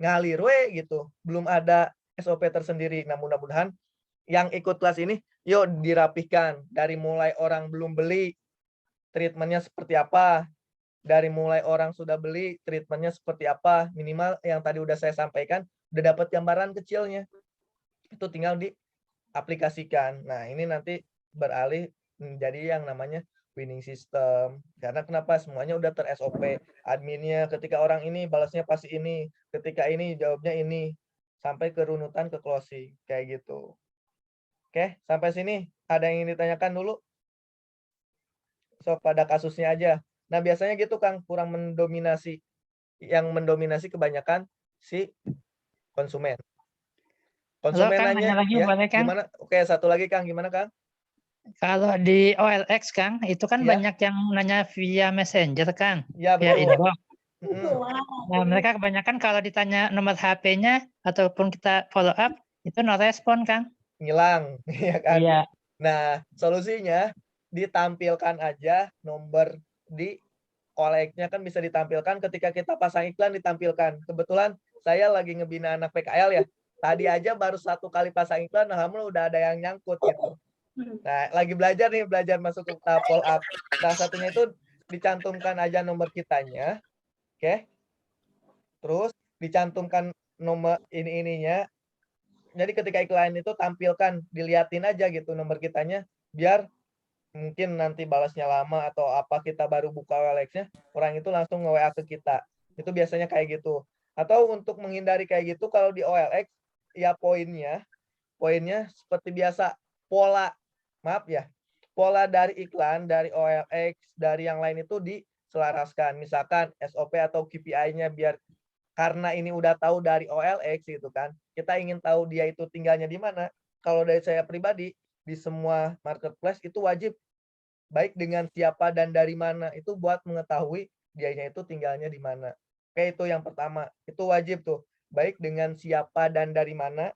ngalir gitu. Belum ada SOP tersendiri. Nah mudah-mudahan yang ikut kelas ini, yuk dirapihkan. Dari mulai orang belum beli, treatmentnya seperti apa. Dari mulai orang sudah beli, treatmentnya seperti apa. Minimal yang tadi udah saya sampaikan, udah dapat gambaran kecilnya. Itu tinggal diaplikasikan. Nah ini nanti beralih menjadi yang namanya winning system. Karena kenapa? Semuanya udah ter-SOP. Adminnya ketika orang ini balasnya pasti ini. Ketika ini jawabnya ini. Sampai ke runutan ke closing. Kayak gitu. Oke, sampai sini ada yang ingin ditanyakan dulu? So, pada kasusnya aja. Nah, biasanya gitu Kang, kurang mendominasi. Yang mendominasi kebanyakan si konsumen. Konsumen Kang, nanya, nanya lagi ya, boleh, Kang? gimana? Oke, satu lagi Kang, gimana Kang? Kalau di OLX, Kang, itu kan Ya. banyak yang nanya via Messenger, Kang, Ya, via betul. inbox. Nah, mereka kebanyakan kalau ditanya nomor HP-nya ataupun kita follow up, itu no respon, Kang. Ngilang, ya kan? Iya. Nah, solusinya ditampilkan aja nomor di OLX-nya kan bisa ditampilkan ketika kita pasang iklan ditampilkan. Kebetulan saya lagi ngebina anak PKL ya. Tadi aja baru 1 kali pasang iklan, alhamdulillah udah ada yang nyangkut gitu. Nah, lagi belajar masuk ke tahap follow up. Salah satunya itu dicantumkan aja nomor kitanya. Oke. Terus dicantumkan nomor ininya. Jadi ketika iklan itu tampilkan, diliatin aja gitu nomor kitanya, biar mungkin nanti balasnya lama atau apa kita baru buka OLX-nya, orang itu langsung nge-WA ke kita. Itu biasanya kayak gitu. Atau untuk menghindari kayak gitu, kalau di OLX, ya poinnya seperti biasa, pola dari iklan, dari OLX, dari yang lain itu diselaraskan. Misalkan SOP atau KPI-nya biar karena ini udah tahu dari OLX gitu kan, kita ingin tahu dia itu tinggalnya di mana. Kalau dari saya pribadi, di semua marketplace itu wajib baik dengan siapa dan dari mana, itu buat mengetahui dianya itu tinggalnya di mana. Oke, itu yang pertama, itu wajib tuh, baik dengan siapa dan dari mana.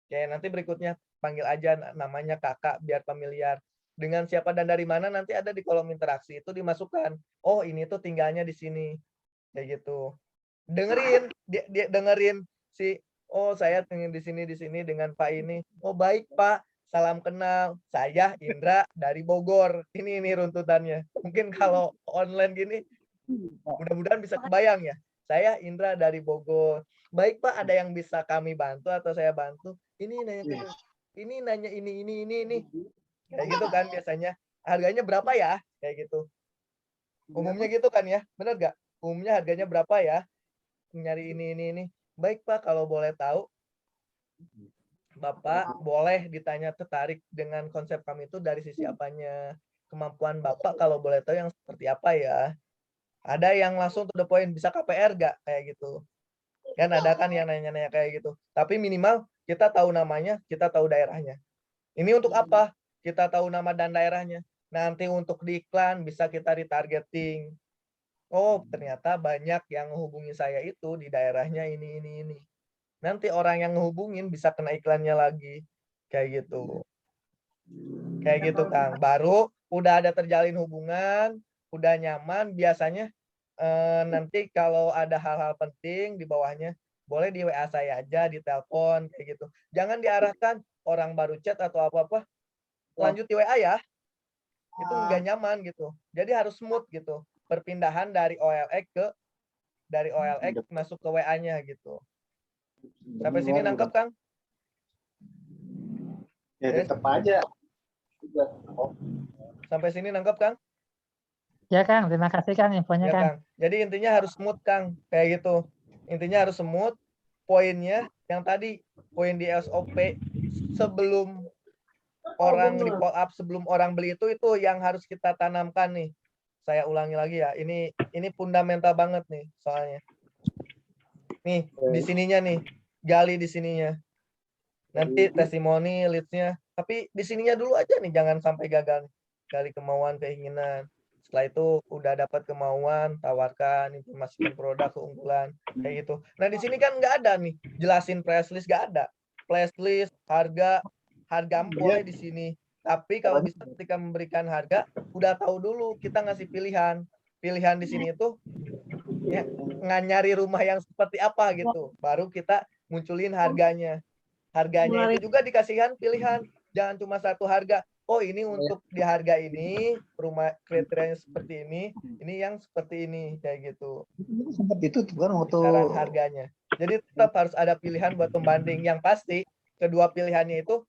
Oke, nanti berikutnya panggil aja namanya kakak biar familiar. Dengan siapa dan dari mana nanti ada di kolom interaksi, itu dimasukkan, oh ini tuh tinggalnya di sini, kayak gitu. Dengerin si, oh saya tinggal di sini dengan Pak ini. Oh baik Pak, salam kenal. Saya Indra dari Bogor. Ini runtutannya. Mungkin kalau online gini, mudah-mudahan bisa kebayang ya. Saya Indra dari Bogor. Baik Pak, ada yang bisa kami bantu atau saya bantu? Ini nanya ini. Kayak gitu kan biasanya. Harganya berapa ya? Kayak gitu. Umumnya gitu kan ya, bener gak? Umumnya harganya berapa ya? Nyari ini. Baik Pak, kalau boleh tahu, Bapak boleh ditanya tertarik dengan konsep kami itu dari sisi apanya? Kemampuan Bapak kalau boleh tahu yang seperti apa ya? Ada yang langsung to the point, bisa KPR gak? Kayak gitu. Kan ada kan yang nanya-nanya kayak gitu. Tapi minimal kita tahu namanya, kita tahu daerahnya. Ini untuk apa? Kita tahu nama dan daerahnya. Nanti untuk di iklan bisa kita retargeting. Oh, ternyata banyak yang menghubungi saya itu di daerahnya ini. Nanti orang yang menghubungin bisa kena iklannya lagi. Kayak gitu. Kayak gitu, Kang. Baru udah ada terjalin hubungan, udah nyaman, biasanya nanti kalau ada hal-hal penting di bawahnya, boleh di WA saya aja, di telepon, kayak gitu. Jangan diarahkan orang baru chat atau apa-apa, lanjut di WA ya. Itu nggak nyaman gitu. Jadi harus smooth gitu. Perpindahan dari OLX masuk ke WA-nya gitu. Sampai sini nangkep, Kang? Ya tetap aja. Sampai sini nangkep, Kang? Ya, Kang. Terima kasih, Kang, infonya, Ya, Kang. Kang. Jadi intinya harus smooth, Kang. Kayak gitu. Intinya harus smooth. poinnya yang tadi, poin di SOP sebelum orang di follow up, sebelum orang beli itu yang harus kita tanamkan nih. Saya ulangi lagi ya, ini fundamental banget nih soalnya. Nih, di sininya nih, gali di sininya. Nanti testimoni, leads-nya, tapi di sininya dulu aja nih, jangan sampai gagal. Gali kemauan, keinginan. Setelah itu udah dapat kemauan, tawarkan, informasikan produk, keunggulan, kayak gitu. Nah, di sini kan nggak ada nih, jelasin price list, nggak ada. Price list, harga boleh di sini. Tapi kalau bisa ketika memberikan harga, udah tahu dulu kita ngasih pilihan. Pilihan di sini itu ya, nyari rumah yang seperti apa gitu. Baru kita munculin harganya. Harganya itu juga dikasihkan pilihan. Jangan cuma satu harga. Oh, ini untuk di harga ini, rumah kriterianya seperti ini yang seperti ini, kayak gitu. Seperti itu kan waktu Sekarang harganya. Jadi tetap harus ada pilihan buat pembanding. Yang pasti kedua pilihannya itu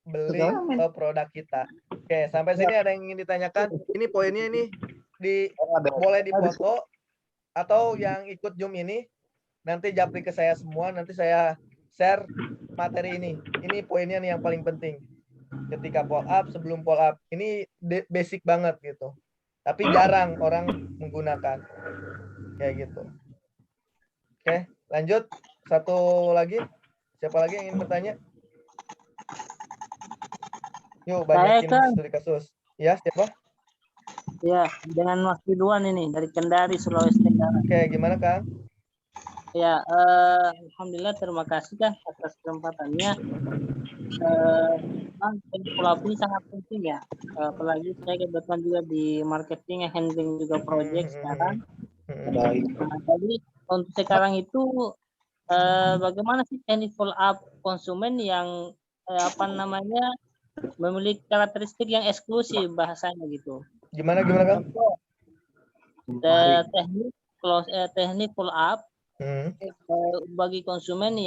beli ke produk kita. Oke, sampai sini ada yang ingin ditanyakan? Ini poinnya ini boleh dipoto atau yang ikut Zoom ini nanti japri ke saya semua, nanti saya share materi ini. Ini poinnya nih yang paling penting. Ketika follow up, sebelum follow up. Ini basic banget gitu. Tapi jarang orang menggunakan. Kayak gitu. Oke, lanjut. Satu lagi. Siapa lagi yang ingin bertanya? Yuk, banyakin studi kasus. Ya, siapa? Ya, dengan Mas Ridwan ini dari Kendari, Sulawesi Tenggara. Oke, gimana Kang? Ya, alhamdulillah, terima kasih Kang atas kesempatannya. Follow-up ini sangat penting ya, apalagi saya kebetulan juga di marketing, handling juga project sekarang. Nah, jadi untuk sekarang itu bagaimana sih teknik follow up konsumen yang memiliki karakteristik yang eksklusif bahasanya gitu. Gimana Kang? Teknik follow up bagi konsumen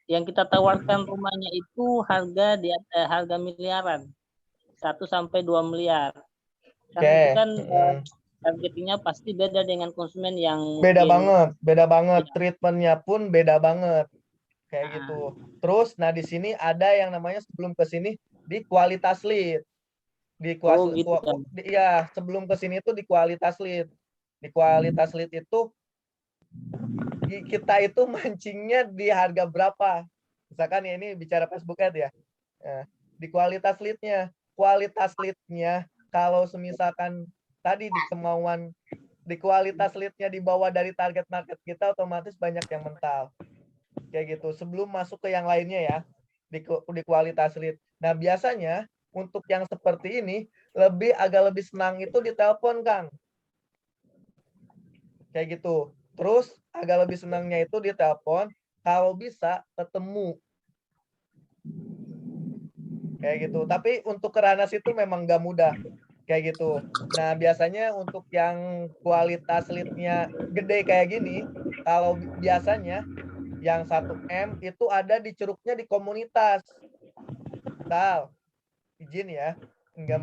yang kita tawarkan rumahnya itu harga miliaran, 1 sampai 2 miliar. Karena itu kan targetnya pasti beda dengan konsumen yang beda banget. Treatmentnya pun beda banget. Kayak gitu. Terus, nah di sini ada yang namanya sebelum ke sini di kualitas lead. Sebelum ke sini itu di kualitas lead. Di kualitas lead itu kita itu mancingnya di harga berapa. Misalkan ya ini bicara Facebook Ad ya. Nah, di kualitas lead-nya kalau semisalkan tadi di kemauan di kualitas lead-nya di bawah dari target market kita, otomatis banyak yang mental. Kayak gitu. Sebelum masuk ke yang lainnya ya, di kualitas lead. Nah, biasanya untuk yang seperti ini agak lebih senang itu di telepon, Kang. Kayak gitu. Terus agak lebih senangnya itu di telepon, kalau bisa ketemu. Kayak gitu. Tapi untuk ke ranah situ memang nggak mudah. Kayak gitu. Nah, biasanya untuk yang kualitas lead-nya gede kayak gini, kalau biasanya yang 1M itu ada di ceruknya di komunitas. Izin ya, nggak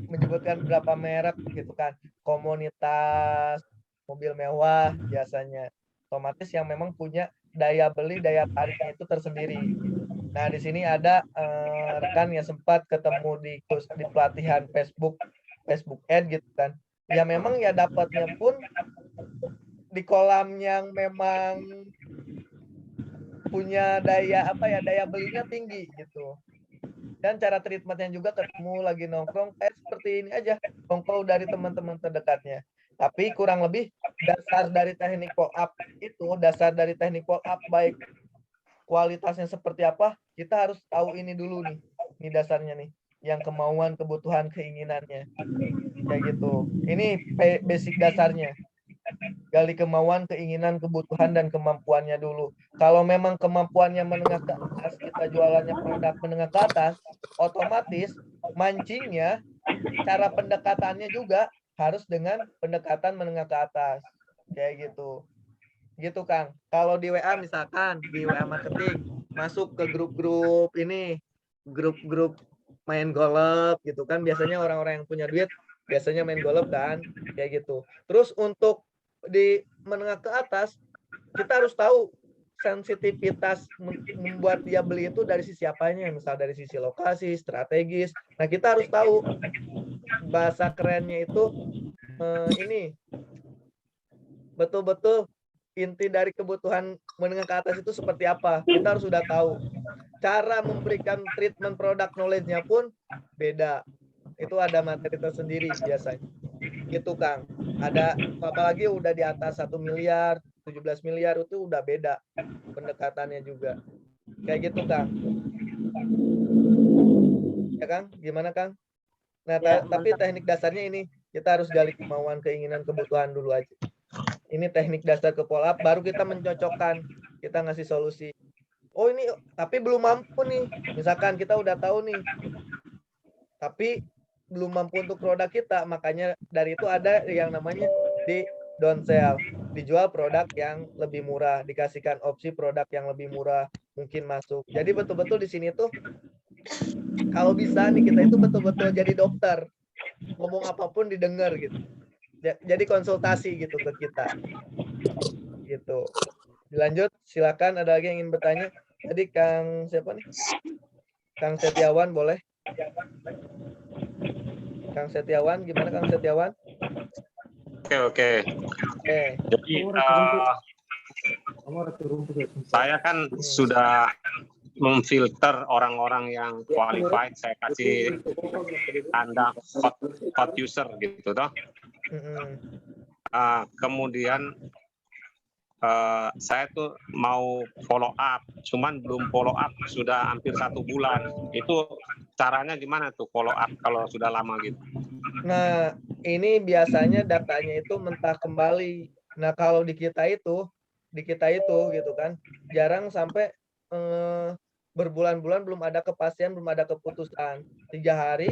menyebutkan berapa merek gitu kan. Komunitas mobil mewah biasanya. Otomatis yang memang punya daya beli, daya tariknya itu tersendiri. Nah, di sini ada rekan yang sempat ketemu di pelatihan Facebook Ad gitu kan. Ya memang ya dapatnya pun di kolam yang memang punya daya belinya tinggi gitu. Dan cara treatmentnya juga ketemu lagi nongkrong seperti ini aja, nongkrong dari teman-teman terdekatnya. Tapi kurang lebih dasar dari teknik follow up baik kualitasnya seperti apa, kita harus tahu ini dulu nih. Ini dasarnya nih, yang kemauan, kebutuhan, keinginannya. Kayak gitu. Ini basic dasarnya. Gali kemauan, keinginan, kebutuhan, dan kemampuannya dulu. Kalau memang kemampuannya menengah ke atas, kita jualannya produk menengah ke atas, otomatis mancingnya, cara pendekatannya juga harus dengan pendekatan menengah ke atas. Kayak gitu. Gitu, Kang. Kalau di WA misalkan, di WA marketing, masuk ke grup-grup ini, grup-grup main golf gitu kan, biasanya orang-orang yang punya duit biasanya main golf kan, kayak gitu. Terus untuk di menengah ke atas kita harus tahu sensitivitas membuat dia beli itu dari sisi apanya, misal dari sisi lokasi, strategis. Nah, kita harus tahu bahasa kerennya itu ini betul-betul inti dari kebutuhan menengah ke atas itu seperti apa. Kita harus sudah tahu. Cara memberikan treatment produk knowledge-nya pun beda. Itu ada materi tersendiri biasanya. Gitu, Kang. Ada apalagi udah di atas 1 miliar, 17 miliar itu udah beda pendekatannya juga. Kayak gitu, Kang. Ya, Kang? Gimana, Kang? Nah, Ya, tapi mantap. teknik dasarnya ini kita harus gali kemauan, keinginan, kebutuhan dulu aja. Ini teknik dasar ke follow up, baru kita mencocokkan, kita ngasih solusi. Oh ini, tapi belum mampu nih. Misalkan kita udah tahu nih, tapi belum mampu untuk produk kita, makanya dari itu ada yang namanya di down sell, dijual produk yang lebih murah, dikasihkan opsi produk yang lebih murah, mungkin masuk. Jadi betul-betul di sini tuh, kalau bisa nih kita itu betul-betul jadi dokter, ngomong apapun didengar gitu. Jadi konsultasi gitu ke kita. Gitu. Dilanjut, silakan ada lagi yang ingin bertanya. Tadi Kang siapa nih? Kang Setiawan boleh? Kang Setiawan, gimana Kang Setiawan? Oke. Jadi saya kan sudah memfilter orang-orang yang qualified, saya kasih tanda hot user gitu toh. Kemudian saya tuh mau follow up, cuman belum follow up sudah hampir 1 bulan. Itu caranya gimana tuh follow up kalau sudah lama gitu? Nah, ini biasanya datanya itu mentah kembali. Nah, kalau di kita itu gitu kan, jarang sampai berbulan-bulan belum ada kepastian, belum ada keputusan. 3 hari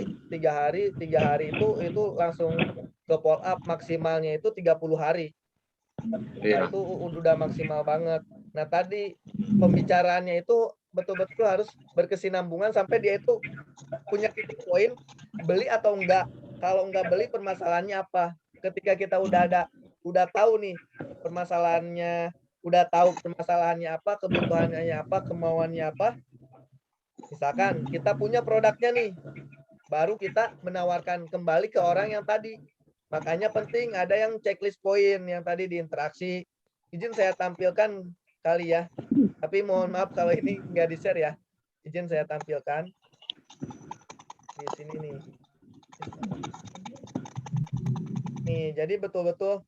itu langsung ke follow up, maksimalnya itu 30 hari. Nah, itu udah maksimal banget. Nah, tadi pembicaraannya itu betul-betul harus berkesinambungan sampai dia itu punya titik poin beli atau enggak. Kalau enggak beli, permasalahannya apa? Ketika kita udah tahu nih permasalahannya, apa, kebutuhannya apa, kemauannya apa. Misalkan kita punya produknya nih, baru kita menawarkan kembali ke orang yang tadi. Makanya penting ada yang checklist poin yang tadi di interaksi. Izin saya tampilkan kali ya. Tapi mohon maaf kalau ini nggak di-share ya. Izin saya tampilkan. Di sini nih. Nih, jadi betul-betul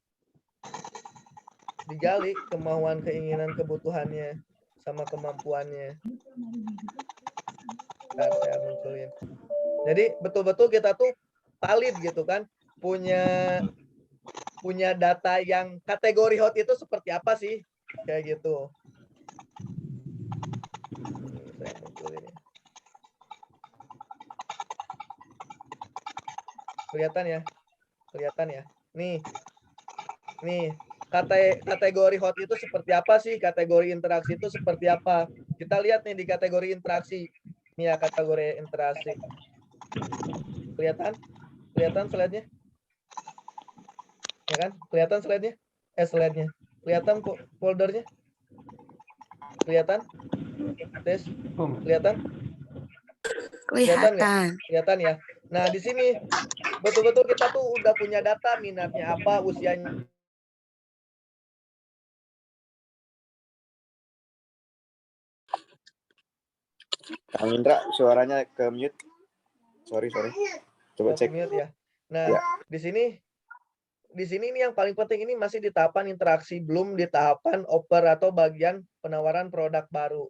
digali kemauan, keinginan, kebutuhannya sama kemampuannya. Bentar, saya munculin. Jadi betul-betul kita tuh valid gitu kan, punya data yang kategori hot itu seperti apa sih, kayak gitu. Saya munculin ya. Kelihatan ya. Nih kategori hot itu seperti apa sih, kategori interaksi itu seperti apa. Kita lihat nih di kategori interaksi. Ini ya kategori interaksi. Kelihatan slide-nya? Ya kan? Kelihatan slide-nya? Slide-nya. Kelihatan foldernya? Kelihatan? Tes? Kelihatan? Kelihatan ya. Nah, di sini betul-betul kita tuh udah punya data, minatnya apa, usianya. Kang Indra, suaranya ke mute. Sorry. Coba cek. Mute ya. Nah, ya. Di sini ini yang paling penting ini masih di tahapan interaksi, belum di tahapan offer atau bagian penawaran produk baru.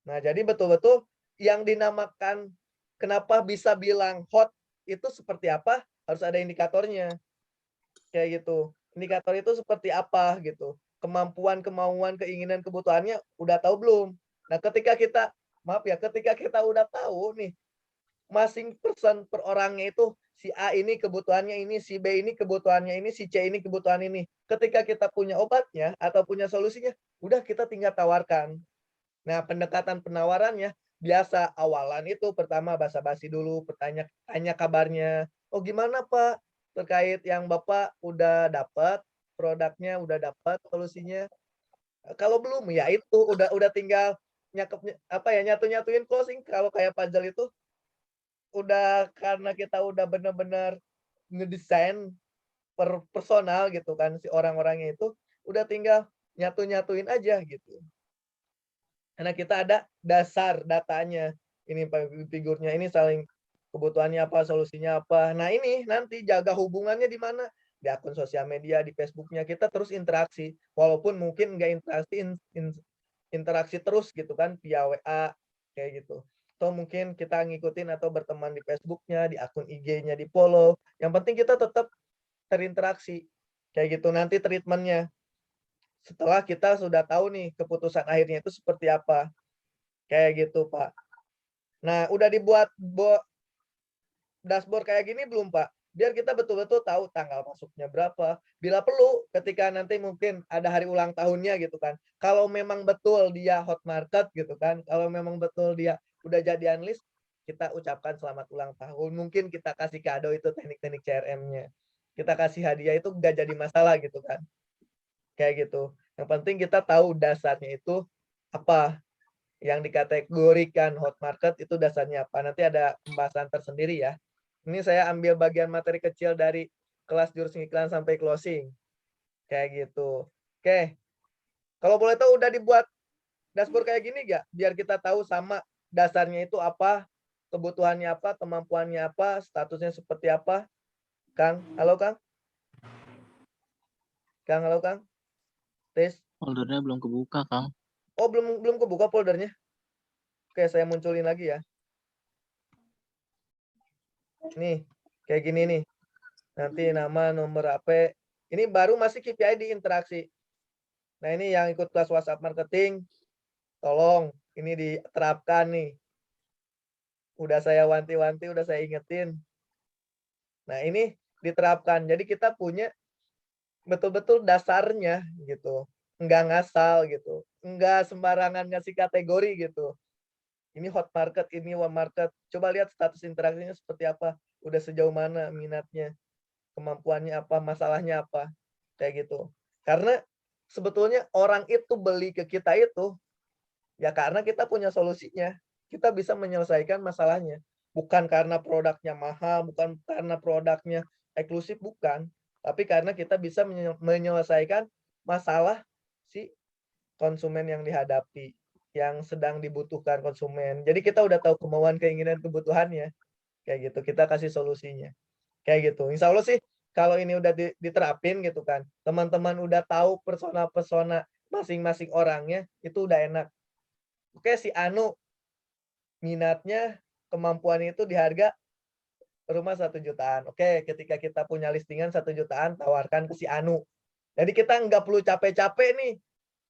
Nah, jadi betul-betul yang dinamakan kenapa bisa bilang hot itu seperti apa, harus ada indikatornya. Kayak gitu. Indikator itu seperti apa gitu. Kemampuan, kemauan, keinginan, kebutuhannya udah tahu belum? Nah, ketika kita udah tahu nih, masing person per orangnya itu, si A ini kebutuhannya ini, si B ini kebutuhannya ini, si C ini kebutuhan ini. Ketika kita punya obatnya atau punya solusinya, udah kita tinggal tawarkan. Nah, pendekatan penawarannya biasa awalan itu pertama basa-basi dulu, tanya kabarnya. Oh, gimana Pak? Terkait yang Bapak udah dapat produknya, udah dapat solusinya. Kalau belum ya itu udah tinggal nyatu-nyatuin closing. Kalau kayak puzzle itu udah karena kita udah bener-bener ngedesain personal gitu kan si orang-orangnya itu, udah tinggal nyatu-nyatuin aja gitu. Karena kita ada dasar datanya. Ini figurnya ini saling kebutuhannya apa, solusinya apa. Nah, ini nanti jaga hubungannya di mana? Di akun sosial media, di Facebooknya kita terus interaksi. Walaupun mungkin nggak interaksi terus gitu kan via WA kayak gitu. Atau mungkin kita ngikutin atau berteman di Facebooknya, di akun IG-nya, di follow. Yang penting kita tetap terinteraksi. Kayak gitu nanti treatmentnya. Setelah kita sudah tahu nih keputusan akhirnya itu seperti apa. Kayak gitu, Pak. Nah, udah dibuat dashboard kayak gini belum, Pak? Biar kita betul-betul tahu tanggal masuknya berapa. Bila perlu, ketika nanti mungkin ada hari ulang tahunnya gitu kan. Kalau memang betul dia hot market gitu kan. Kalau memang betul dia udah jadi analis, kita ucapkan selamat ulang tahun. Mungkin kita kasih kado itu teknik-teknik CRM-nya. Kita kasih hadiah itu nggak jadi masalah gitu kan. Kayak gitu. Yang penting kita tahu dasarnya itu apa. Yang dikategorikan hot market itu dasarnya apa. Nanti ada pembahasan tersendiri ya. Ini saya ambil bagian materi kecil dari kelas jurus iklan sampai closing. Kayak gitu. Oke. Kalau boleh tahu udah dibuat dashboard kayak gini nggak? Biar kita tahu sama dasarnya itu apa, kebutuhannya apa, kemampuannya apa, statusnya seperti apa. Kang, halo Kang? Kang, halo Kang? Tes. Foldernya belum kebuka, Kang. Oh, belum kebuka foldernya. Oke, saya munculin lagi ya. Nih, kayak gini nih. Nanti nama, nomor HP. Ini baru masih KPI di interaksi. Nah, ini yang ikut kelas WhatsApp marketing, tolong ini diterapkan nih. Udah saya wanti-wanti, udah saya ingetin. Nah, ini diterapkan. Jadi kita punya betul-betul dasarnya gitu. Enggak ngasal gitu. Enggak sembarangan ngasih kategori gitu. Ini hot market, ini warm market. Coba lihat status interaksinya seperti apa. Udah sejauh mana minatnya. Kemampuannya apa, masalahnya apa. Kayak gitu. Karena sebetulnya orang itu beli ke kita itu ya karena kita punya solusinya. Kita bisa menyelesaikan masalahnya. Bukan karena produknya mahal, bukan karena produknya eksklusif, bukan. Tapi karena kita bisa menyelesaikan masalah si konsumen yang dihadapi, yang sedang dibutuhkan konsumen. Jadi kita udah tahu kemauan, keinginan, kebutuhannya. Kayak gitu, kita kasih solusinya. Kayak gitu. Insya Allah sih kalau ini udah diterapin gitu kan, teman-teman udah tahu persona-persona masing-masing orangnya, itu udah enak. Oke, si Anu minatnya, kemampuannya itu di harga rumah 1 jutaan. Oke, ketika kita punya listingan 1 jutaan, tawarkan ke si Anu. Jadi kita nggak perlu capek-capek nih.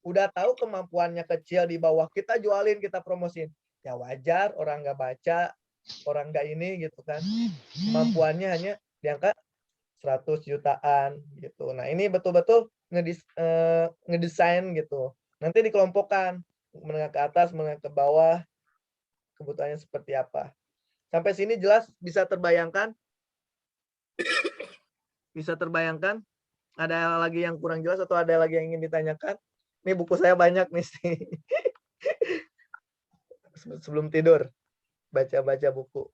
Udah tahu kemampuannya kecil di bawah, kita jualin, kita promosin. Ya wajar, orang nggak baca, orang nggak ini gitu kan. Kemampuannya hanya di angka 100 jutaan gitu. Nah, ini betul-betul ngedesain gitu. Nanti dikelompokkan, menengah ke atas, menengah ke bawah, kebutuhannya seperti apa. Sampai sini jelas, bisa terbayangkan? Bisa terbayangkan? Ada lagi yang kurang jelas atau ada lagi yang ingin ditanyakan? Ini buku saya banyak nih sih. Sebelum tidur, baca-baca buku.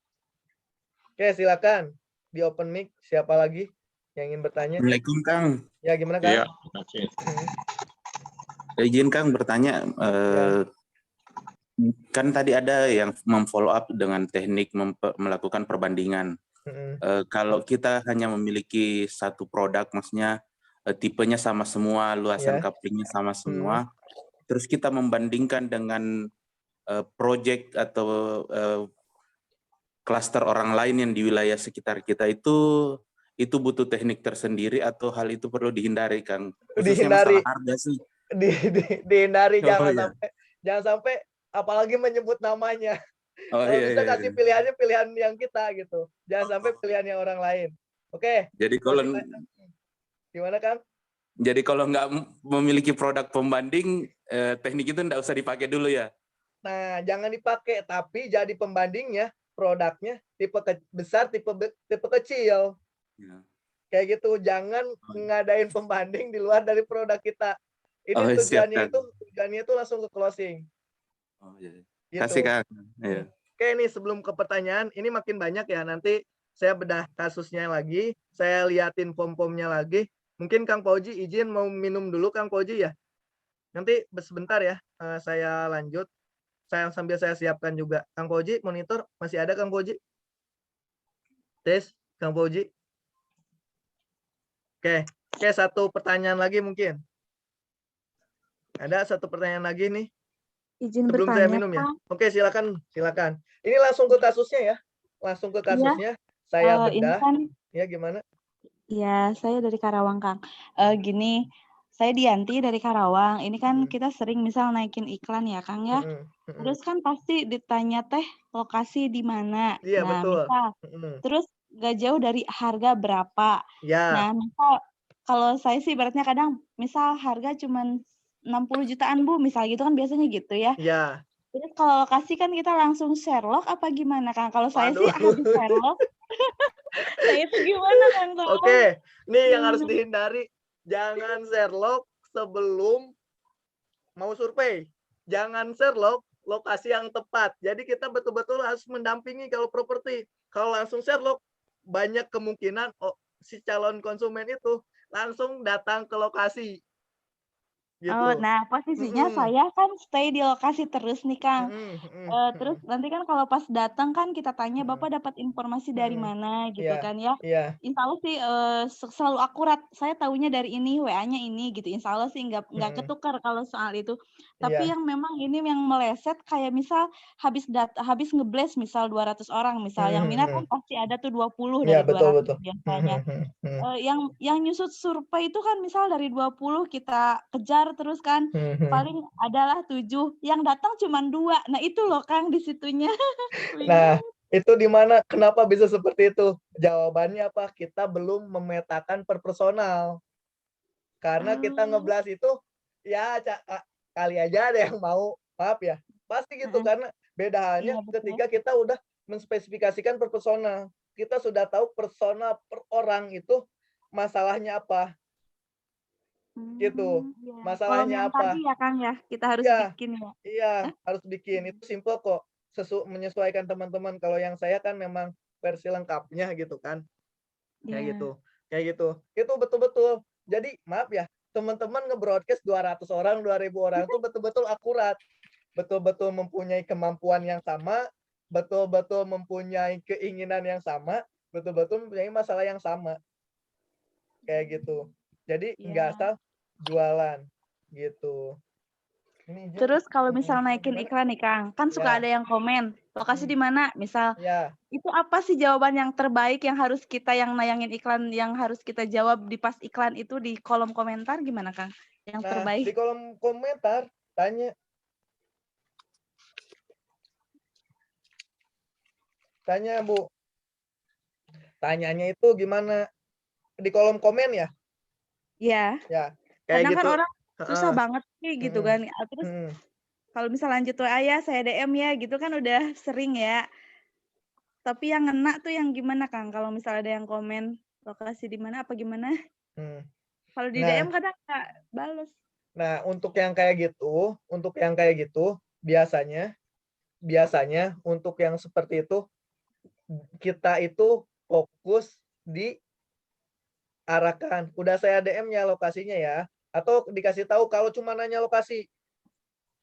Oke, silakan. Di open mic, siapa lagi yang ingin bertanya? Assalamualaikum, Kang. Ya, gimana, Kang? Iya, terima kasih. Izin, Kang, bertanya. Kan tadi ada yang memfollow up dengan teknik melakukan perbandingan. Kalau kita hanya memiliki satu produk, maksudnya tipenya sama semua, luasan couplingnya sama semua, terus kita membandingkan dengan project atau klaster orang lain yang di wilayah sekitar kita, itu butuh teknik tersendiri atau hal itu perlu dihindari, Kang? Khususnya Dihindari. masalah harga sih. Dihindari, Oh, jangan sampai apalagi menyebut namanya. Oh, Kalau iya, bisa iya, kasih pilihannya pilihan yang kita gitu. Jangan sampai pilihannya orang lain. Oke. Jadi kalau gimana, Kang? Jadi kalau nggak memiliki produk pembanding, teknik itu nggak usah dipakai dulu ya? Nah, jangan dipakai, tapi jadi pembandingnya produknya tipe besar, tipe kecil. Ya. Kayak gitu. Jangan ngadain pembanding di luar dari produk kita. Ini Oh, siap, Kang. tujuannya itu langsung ke closing. Oh, iya. Gitu. Kasih, Kang. Iya. Oke, ini sebelum ke pertanyaan, ini makin banyak ya. Nanti saya bedah kasusnya lagi, saya liatin form-formnya lagi. Mungkin Kang Fauji izin mau minum dulu, Kang Fauji ya. Nanti sebentar ya, saya lanjut. Sambil saya siapkan juga. Kang Fauji, monitor masih ada Kang Fauji? Tes, Kang Fauji. Oke, satu pertanyaan lagi mungkin. Ada satu pertanyaan lagi nih. Izin Sebelum bertanya, saya minum ya. Kang. Oke, silakan. Ini langsung ke kasusnya ya. Langsung ke kasusnya. Saya Ini bedah. kan, Ya, gimana? ya saya dari Karawang, Kang. Gini, saya Dianti dari Karawang. Ini kan kita sering misal naikin iklan ya, Kang ya. Terus kan pasti ditanya teh lokasi di mana. Iya, Nah, betul. misal, terus gak jauh dari harga berapa. Ya. Nah, misal kalau saya sih ibaratnya kadang misal harga cuman 60 jutaan Bu, misal gitu kan biasanya gitu ya. Ya. Terus kalau lokasi kan kita langsung Sherlock apa gimana, Kang? Kalau saya sih Waduh. habis Sherlock. Nah, itu gimana, Kang? Oke, nih yang harus dihindari. Jangan Sherlock sebelum mau survei. Jangan Sherlock lokasi yang tepat. Jadi kita betul-betul harus mendampingi kalau properti. Kalau langsung Sherlock, banyak kemungkinan si calon konsumen itu langsung datang ke lokasi. Gitu. Oh, nah posisinya saya kan stay di lokasi terus nih, Kang. Terus nanti kan kalau pas datang kan kita tanya, Bapak dapat informasi dari mana gitu kan ya. Insya Allah sih selalu akurat. Saya tahunya dari ini, WA-nya ini gitu. Insya Allah sih nggak ketukar kalau soal itu. Tapi yang memang ini yang meleset kayak misal habis ngeblast misal 200 orang misal. Yang minat kan pasti ada tuh 20 dari 200 biasanya. Yang nyusut survei itu kan misal dari 20 kita kejar terus kan paling adalah 7 yang datang cuma 2. Nah itu loh Kang di situnya. Nah itu di mana kenapa bisa seperti itu? Jawabannya apa? Kita belum memetakan per personal. Karena kita ngeblas itu ya kali aja ada yang mau, maaf ya. Pasti gitu karena bedanya ketika kita udah menspesifikasikan per personal. Kita sudah tahu personal per orang itu masalahnya apa. Gitu. Masalahnya apa? Tadi ya Kang ya, kita harus bikin ya. Iya, harus bikin. Itu simple kok. Menyesuaikan teman-teman. Kalau yang saya kan memang versi lengkapnya gitu kan. Kayak gitu. Kayak gitu. Itu betul-betul. Jadi maaf ya, teman-teman nge-broadcast 200 orang, 2000 orang itu betul-betul akurat. Betul-betul mempunyai kemampuan yang sama, betul-betul mempunyai keinginan yang sama, betul-betul mempunyai masalah yang sama. Kayak gitu. Jadi nggak asal jualan gitu. Terus kalau misal naikin iklan nih Kang, kan suka ada yang komen, lokasi di mana misal. Itu apa sih jawaban yang terbaik yang harus kita yang nayangin iklan yang harus kita jawab di pas iklan itu di kolom komentar gimana Kang? Yang terbaik. Di kolom komentar tanya Bu. Tanyanya itu gimana? Di kolom komen ya? Iya. Ya. Kadang Kayak kan gitu. orang susah banget sih gitu kan. Terus kalau misal lanjut WA ya saya DM ya gitu kan udah sering ya. Tapi yang ngena tuh yang gimana Kang? Kalau misal ada yang komen lokasi di mana apa gimana? Kalau di DM kadang nggak bales. Nah, untuk yang kayak gitu, biasanya untuk yang seperti itu kita itu fokus di arahkan. Udah saya DM-nya lokasinya ya, atau dikasih tahu kalau cuma nanya lokasi.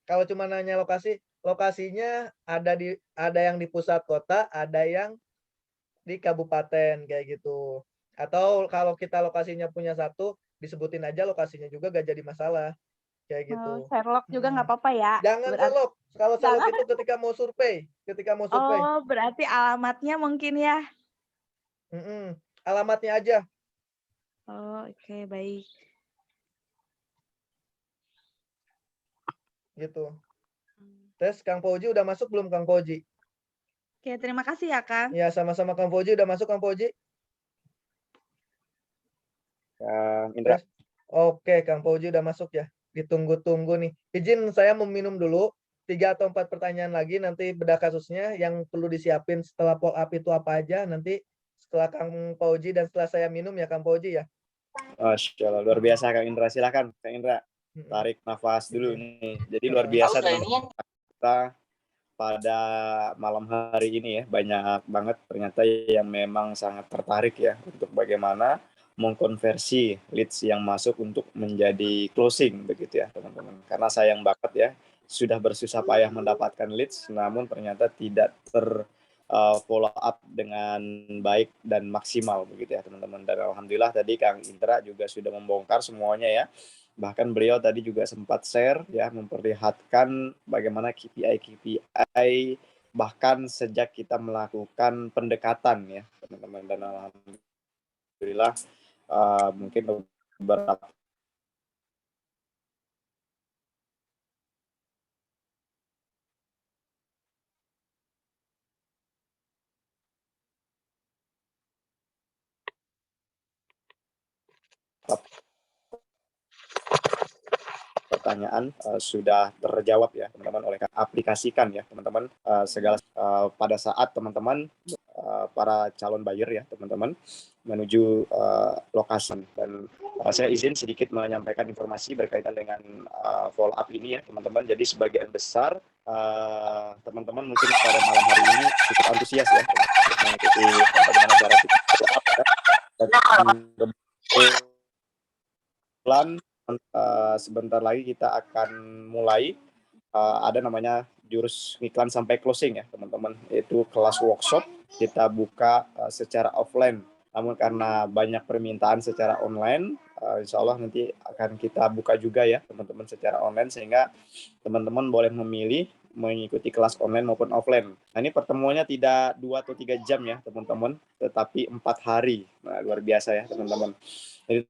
Kalau cuma nanya lokasi, lokasinya ada yang di pusat kota, ada yang di kabupaten kayak gitu. Atau kalau kita lokasinya punya satu, disebutin aja lokasinya juga gak jadi masalah. Kayak gitu. Sherlock juga nggak apa-apa ya? Jangan Sherlock. Kalau Sherlock itu ketika mau survei. Oh, berarti alamatnya mungkin ya? Alamatnya aja. Oh, oke, baik. Gitu. Tes Kang Fauji udah masuk belum Kang Fauji? Oke, terima kasih ya Kang. Ya, sama-sama Kang Fauji. Udah masuk Kang Fauji? Kang Indra. Oke, Kang Fauji udah masuk ya. Ditunggu-tunggu nih. Izin saya meminum dulu 3 atau 4 pertanyaan lagi, nanti bedah kasusnya yang perlu disiapin setelah follow up itu apa aja, nanti setelah Kang Fauji dan setelah saya minum ya Kang Fauji ya. Masya Allah, luar biasa Kang Indra. Silakan Kang Indra. tarik nafas dulu nih. Jadi luar biasa teman-teman kita pada malam hari ini ya, banyak banget ternyata yang memang sangat tertarik ya untuk bagaimana mengkonversi leads yang masuk untuk menjadi closing begitu ya teman-teman. Karena sayang banget ya, sudah bersusah payah mendapatkan leads namun ternyata tidak follow up dengan baik dan maksimal begitu ya teman-teman. Dan alhamdulillah tadi Kang Indra juga sudah membongkar semuanya ya. Bahkan beliau tadi juga sempat share ya, memperlihatkan bagaimana KPI bahkan sejak kita melakukan pendekatan ya teman-teman. Dan alhamdulillah mungkin beberapa pertanyaan sudah terjawab ya teman-teman oleh aplikasikan ya teman-teman segala pada saat teman-teman para calon buyer ya teman-teman menuju lokasi. Dan saya izin sedikit menyampaikan informasi berkaitan dengan follow up ini ya teman-teman. Jadi sebagian besar teman-teman mungkin pada malam hari ini cukup antusias ya untuk mengikuti bagaimana cara kita follow up ya. Dan bulan sebentar lagi kita akan mulai ada namanya jurus iklan sampai closing ya teman-teman, yaitu kelas workshop kita buka secara offline, namun karena banyak permintaan secara online, insya Allah nanti akan kita buka juga ya teman-teman secara online, sehingga teman-teman boleh memilih mengikuti kelas online maupun offline. Nah ini pertemuannya tidak 2 atau 3 jam ya teman-teman, tetapi 4 hari. Nah, luar biasa ya teman-teman. Jadi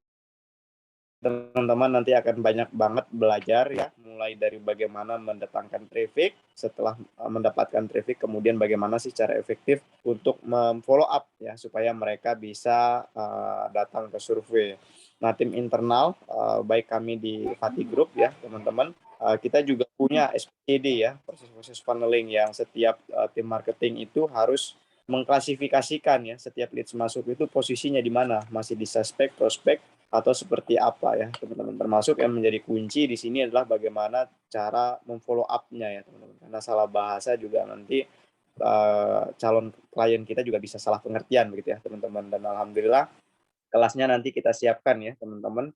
teman-teman nanti akan banyak banget belajar ya, mulai dari bagaimana mendatangkan traffic, setelah mendapatkan traffic kemudian bagaimana sih cara efektif untuk memfollow up ya supaya mereka bisa datang ke survei. Nah tim internal baik kami di Fatih Group ya teman-teman, kita juga punya SPD ya, proses funneling yang setiap tim marketing itu harus mengklasifikasikan ya setiap leads masuk itu posisinya di mana, masih di suspek, prospek, atau seperti apa ya teman-teman. Termasuk yang menjadi kunci di sini adalah bagaimana cara memfollow up-nya ya teman-teman. Karena salah bahasa juga nanti calon klien kita juga bisa salah pengertian begitu ya teman-teman. Dan alhamdulillah kelasnya nanti kita siapkan ya teman-teman.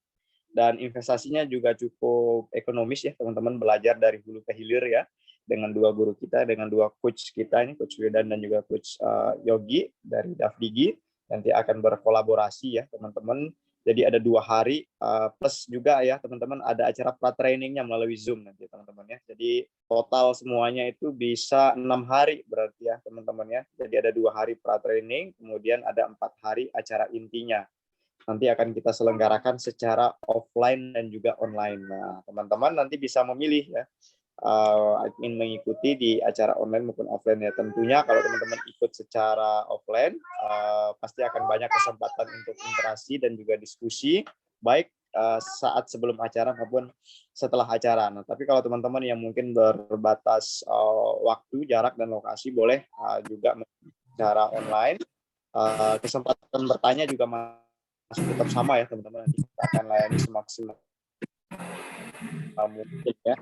Dan investasinya juga cukup ekonomis ya teman-teman, belajar dari hulu ke hilir ya dengan 2 guru kita, dengan 2 coach kita ini, Coach Wedan dan juga Coach Yogi dari Dafdigi. Nanti akan berkolaborasi ya teman-teman. Jadi ada 2 hari plus juga ya teman-teman ada acara pra-trainingnya melalui Zoom nanti teman-teman ya. Jadi total semuanya itu bisa 6 hari berarti ya teman-teman ya. Jadi ada 2 hari pra-training, kemudian ada 4 hari acara intinya. Nanti akan kita selenggarakan secara offline dan juga online. Nah teman-teman nanti bisa memilih ya, ingin mengikuti di acara online maupun offline ya. Tentunya kalau teman-teman ikut secara offline pasti akan banyak kesempatan untuk interaksi dan juga diskusi baik saat sebelum acara maupun setelah acara. Nah, tapi kalau teman-teman yang mungkin berbatas waktu, jarak dan lokasi boleh juga secara online. Kesempatan bertanya juga masih tetap sama ya teman-teman, nanti kita akan layani semaksimal mungkin ya.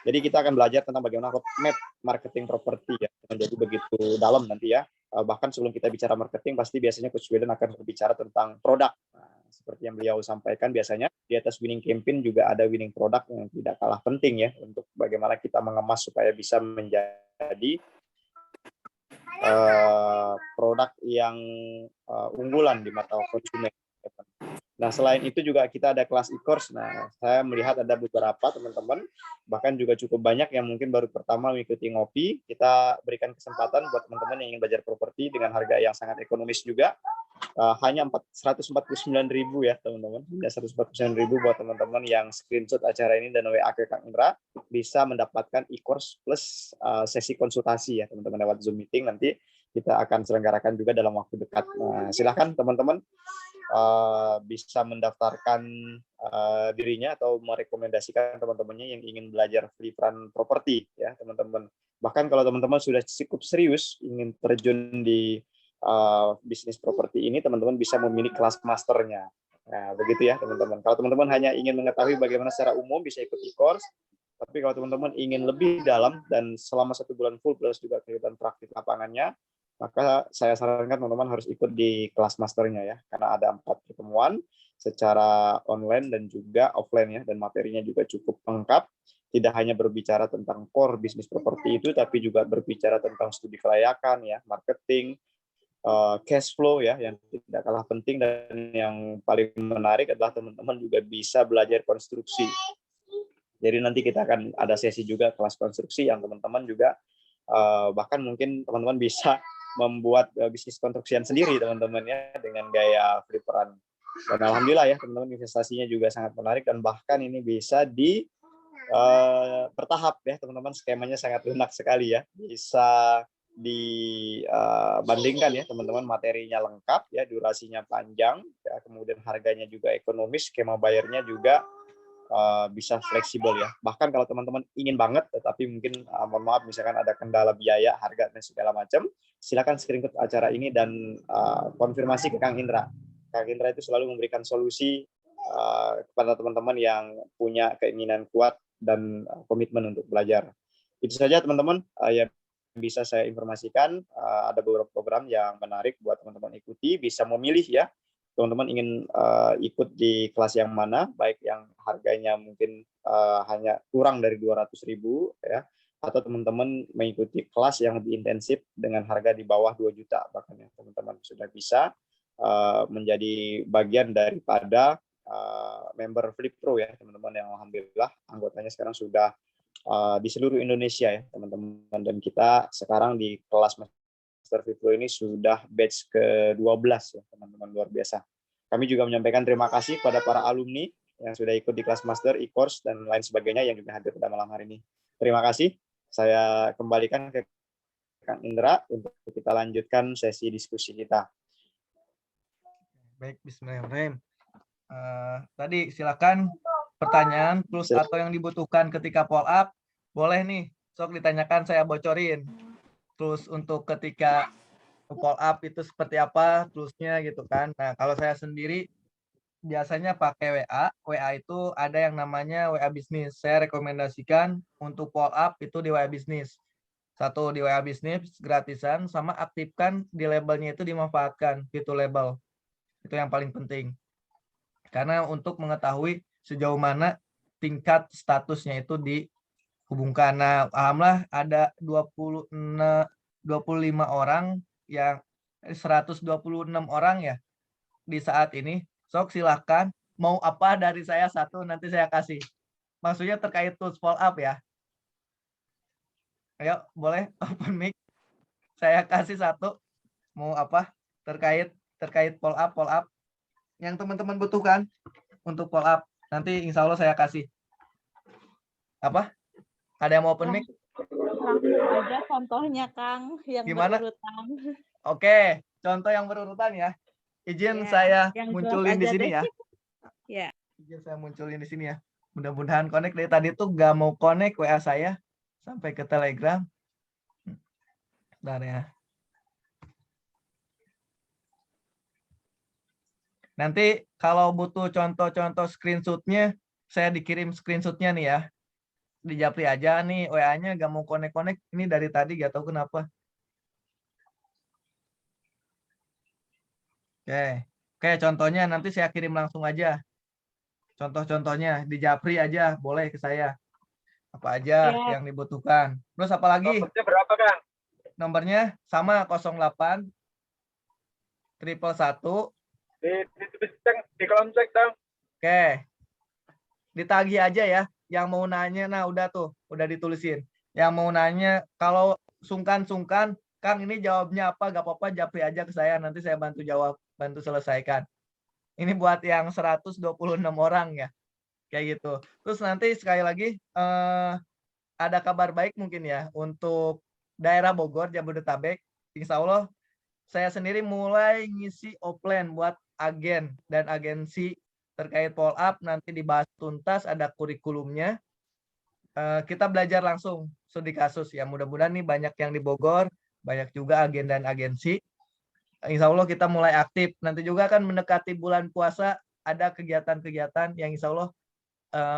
Jadi kita akan belajar tentang bagaimana roadmap marketing properti ya, menjadi begitu dalam nanti ya. Bahkan sebelum kita bicara marketing pasti biasanya Coach Wedan akan berbicara tentang produk. Nah, seperti yang beliau sampaikan biasanya di atas winning campaign juga ada winning product yang tidak kalah penting ya, untuk bagaimana kita mengemas supaya bisa menjadi produk yang unggulan di mata konsumen. Nah, selain itu juga kita ada kelas e-course. Nah, saya melihat ada beberapa teman-teman, bahkan juga cukup banyak yang mungkin baru pertama mengikuti ngopi. Kita berikan kesempatan buat teman-teman yang ingin belajar properti dengan harga yang sangat ekonomis juga. Hanya 149.000 ya teman-teman. Hanya 149.000 buat teman-teman yang screenshot acara ini dan WA ke Kang Indra, bisa mendapatkan e-course plus sesi konsultasi ya teman-teman lewat Zoom meeting. Nanti kita akan selenggarakan juga dalam waktu dekat. Nah, silakan teman-teman bisa mendaftarkan dirinya atau merekomendasikan teman-temannya yang ingin belajar free plan properti ya teman-teman. Bahkan kalau teman-teman sudah cukup serius ingin terjun di bisnis properti ini, teman-teman bisa memilih kelas masternya. Nah, begitu ya teman-teman. Kalau teman-teman hanya ingin mengetahui bagaimana secara umum bisa ikut e-course, tapi kalau teman-teman ingin lebih dalam dan selama 1 bulan full plus juga kegiatan praktik lapangannya, maka saya sarankan teman-teman harus ikut di kelas masternya ya, karena ada 4 pertemuan secara online dan juga offline ya, dan materinya juga cukup lengkap. Tidak hanya berbicara tentang core bisnis properti itu, tapi juga berbicara tentang studi kelayakan ya, marketing, cash flow ya, yang tidak kalah penting, dan yang paling menarik adalah teman-teman juga bisa belajar konstruksi. Jadi nanti kita akan ada sesi juga kelas konstruksi yang teman-teman juga bahkan mungkin teman-teman bisa membuat bisnis konstruksian sendiri teman-teman ya, dengan gaya fliperan. Dan alhamdulillah ya teman-teman, investasinya juga sangat menarik, dan bahkan ini bisa di bertahap ya teman-teman, skemanya sangat lunak sekali ya, bisa dibandingkan ya teman-teman, materinya lengkap ya, durasinya panjang ya, kemudian harganya juga ekonomis, skema bayarnya juga bisa fleksibel ya. Bahkan kalau teman-teman ingin banget tetapi mungkin mohon maaf misalkan ada kendala biaya, harga dan segala macam, silakan screenshot acara ini dan konfirmasi ke Kang Indra. Kang Indra itu selalu memberikan solusi kepada teman-teman yang punya keinginan kuat dan komitmen untuk belajar. Itu saja teman-teman yang bisa saya informasikan. Ada beberapa program yang menarik buat teman-teman ikuti, bisa memilih ya teman-teman ingin ikut di kelas yang mana, baik yang harganya mungkin hanya kurang dari 200.000 ya, atau teman-teman mengikuti kelas yang lebih intensif dengan harga di bawah 2 juta bahkan ya, teman-teman sudah bisa menjadi bagian daripada member Flip Pro ya teman-teman, yang alhamdulillah anggotanya sekarang sudah di seluruh Indonesia ya teman-teman, dan kita sekarang di kelas Master Flip Pro ini sudah batch ke-12 ya teman-teman, luar biasa. Kami juga menyampaikan terima kasih kepada para alumni yang sudah ikut di kelas Master, e-course dan lain sebagainya yang juga hadir pada malam hari ini. Terima kasih. Saya kembalikan ke Kang Indra untuk kita lanjutkan sesi diskusi kita. Baik, bismillahirrahmanirrahim. Tadi silakan pertanyaan plus atau yang dibutuhkan ketika poll up, boleh nih, sok ditanyakan, saya bocorin. Terus untuk ketika poll up itu seperti apa terusnya gitu kan. Nah, kalau saya sendiri biasanya pakai WA. WA itu ada yang namanya WA bisnis. Saya rekomendasikan untuk poll up itu di WA bisnis. Satu di WA bisnis gratisan, sama aktifkan di labelnya itu dimanfaatkan, fitur label. Itu yang paling penting. Karena untuk mengetahui sejauh mana tingkat statusnya itu dihubungkan. Nah, alhamdulillah ada 25 orang yang 126 orang ya di saat ini. Sok silahkan mau apa dari saya satu, nanti saya kasih. Maksudnya terkait tools follow up ya. Ayo boleh open mic. Saya kasih satu. Mau apa terkait follow up yang teman-teman butuhkan untuk follow up. Nanti insya Allah saya kasih. Apa? Ada yang mau open mic? Langsung aja contohnya Kang yang Gimana? berurutan. Oke, contoh yang berurutan ya. Izin Ya, saya yang munculin jelas di aja sini deh. ya. Ya. Izin saya munculin di sini ya. Mudah-mudahan connect. Dari tadi tuh gak mau connect WA saya sampai ke Telegram. Bentar ya. Nanti kalau butuh contoh-contoh screenshotnya, saya dikirim screenshotnya nih ya. Di Japri aja nih, WA-nya gak mau connect-connect. Ini dari tadi gak tahu kenapa. Oke, contohnya nanti saya kirim langsung aja. Contoh-contohnya di Japri aja, boleh ke saya. Apa aja yang dibutuhkan. Terus apa lagi? Nomornya berapa, Kang? Nomornya sama 08 111. Di kolom cek, Kang. Oke. Ditagih aja ya. Yang mau nanya, nah udah tuh, udah ditulisin. Yang mau nanya, kalau sungkan-sungkan, Kang ini jawabnya apa, gak apa-apa, Japri aja ke saya, nanti saya bantu jawab, bantu selesaikan. Ini buat yang 126 orang ya, kayak gitu. Terus nanti sekali lagi, ada kabar baik mungkin ya, untuk daerah Bogor, Jabodetabek, insya Allah, saya sendiri mulai ngisi offline buat agen dan agensi terkait follow up, nanti dibahas tuntas, ada kurikulumnya. Kita belajar langsung studi kasus ya, mudah-mudahan nih banyak yang di Bogor, banyak juga agen dan agensi. Insya Allah kita mulai aktif. Nanti juga kan mendekati bulan puasa, ada kegiatan-kegiatan yang insya Allah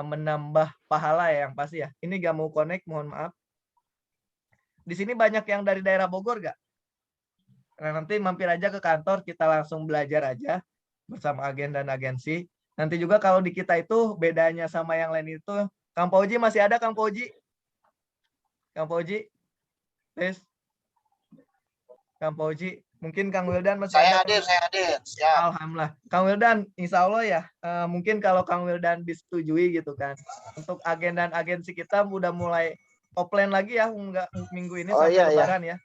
menambah pahala ya yang pasti ya. Ini gak mau connect, mohon maaf. Di sini banyak yang dari daerah Bogor gak? Nah, nanti mampir aja ke kantor, kita langsung belajar aja bersama agen dan agensi. Nanti juga kalau di kita itu bedanya sama yang lain itu, Kang Pauji masih ada, Kang Pauji? Kang Pauji? Please. Kang Pauji, mungkin Kang Wildan masih ada. Saya hadir. Siap. Alhamdulillah. Kang Wildan, insya Allah ya, mungkin kalau Kang Wildan disetujui gitu kan, untuk agen dan agensi kita udah mulai offline lagi ya, enggak minggu ini sampai Lebaran ya.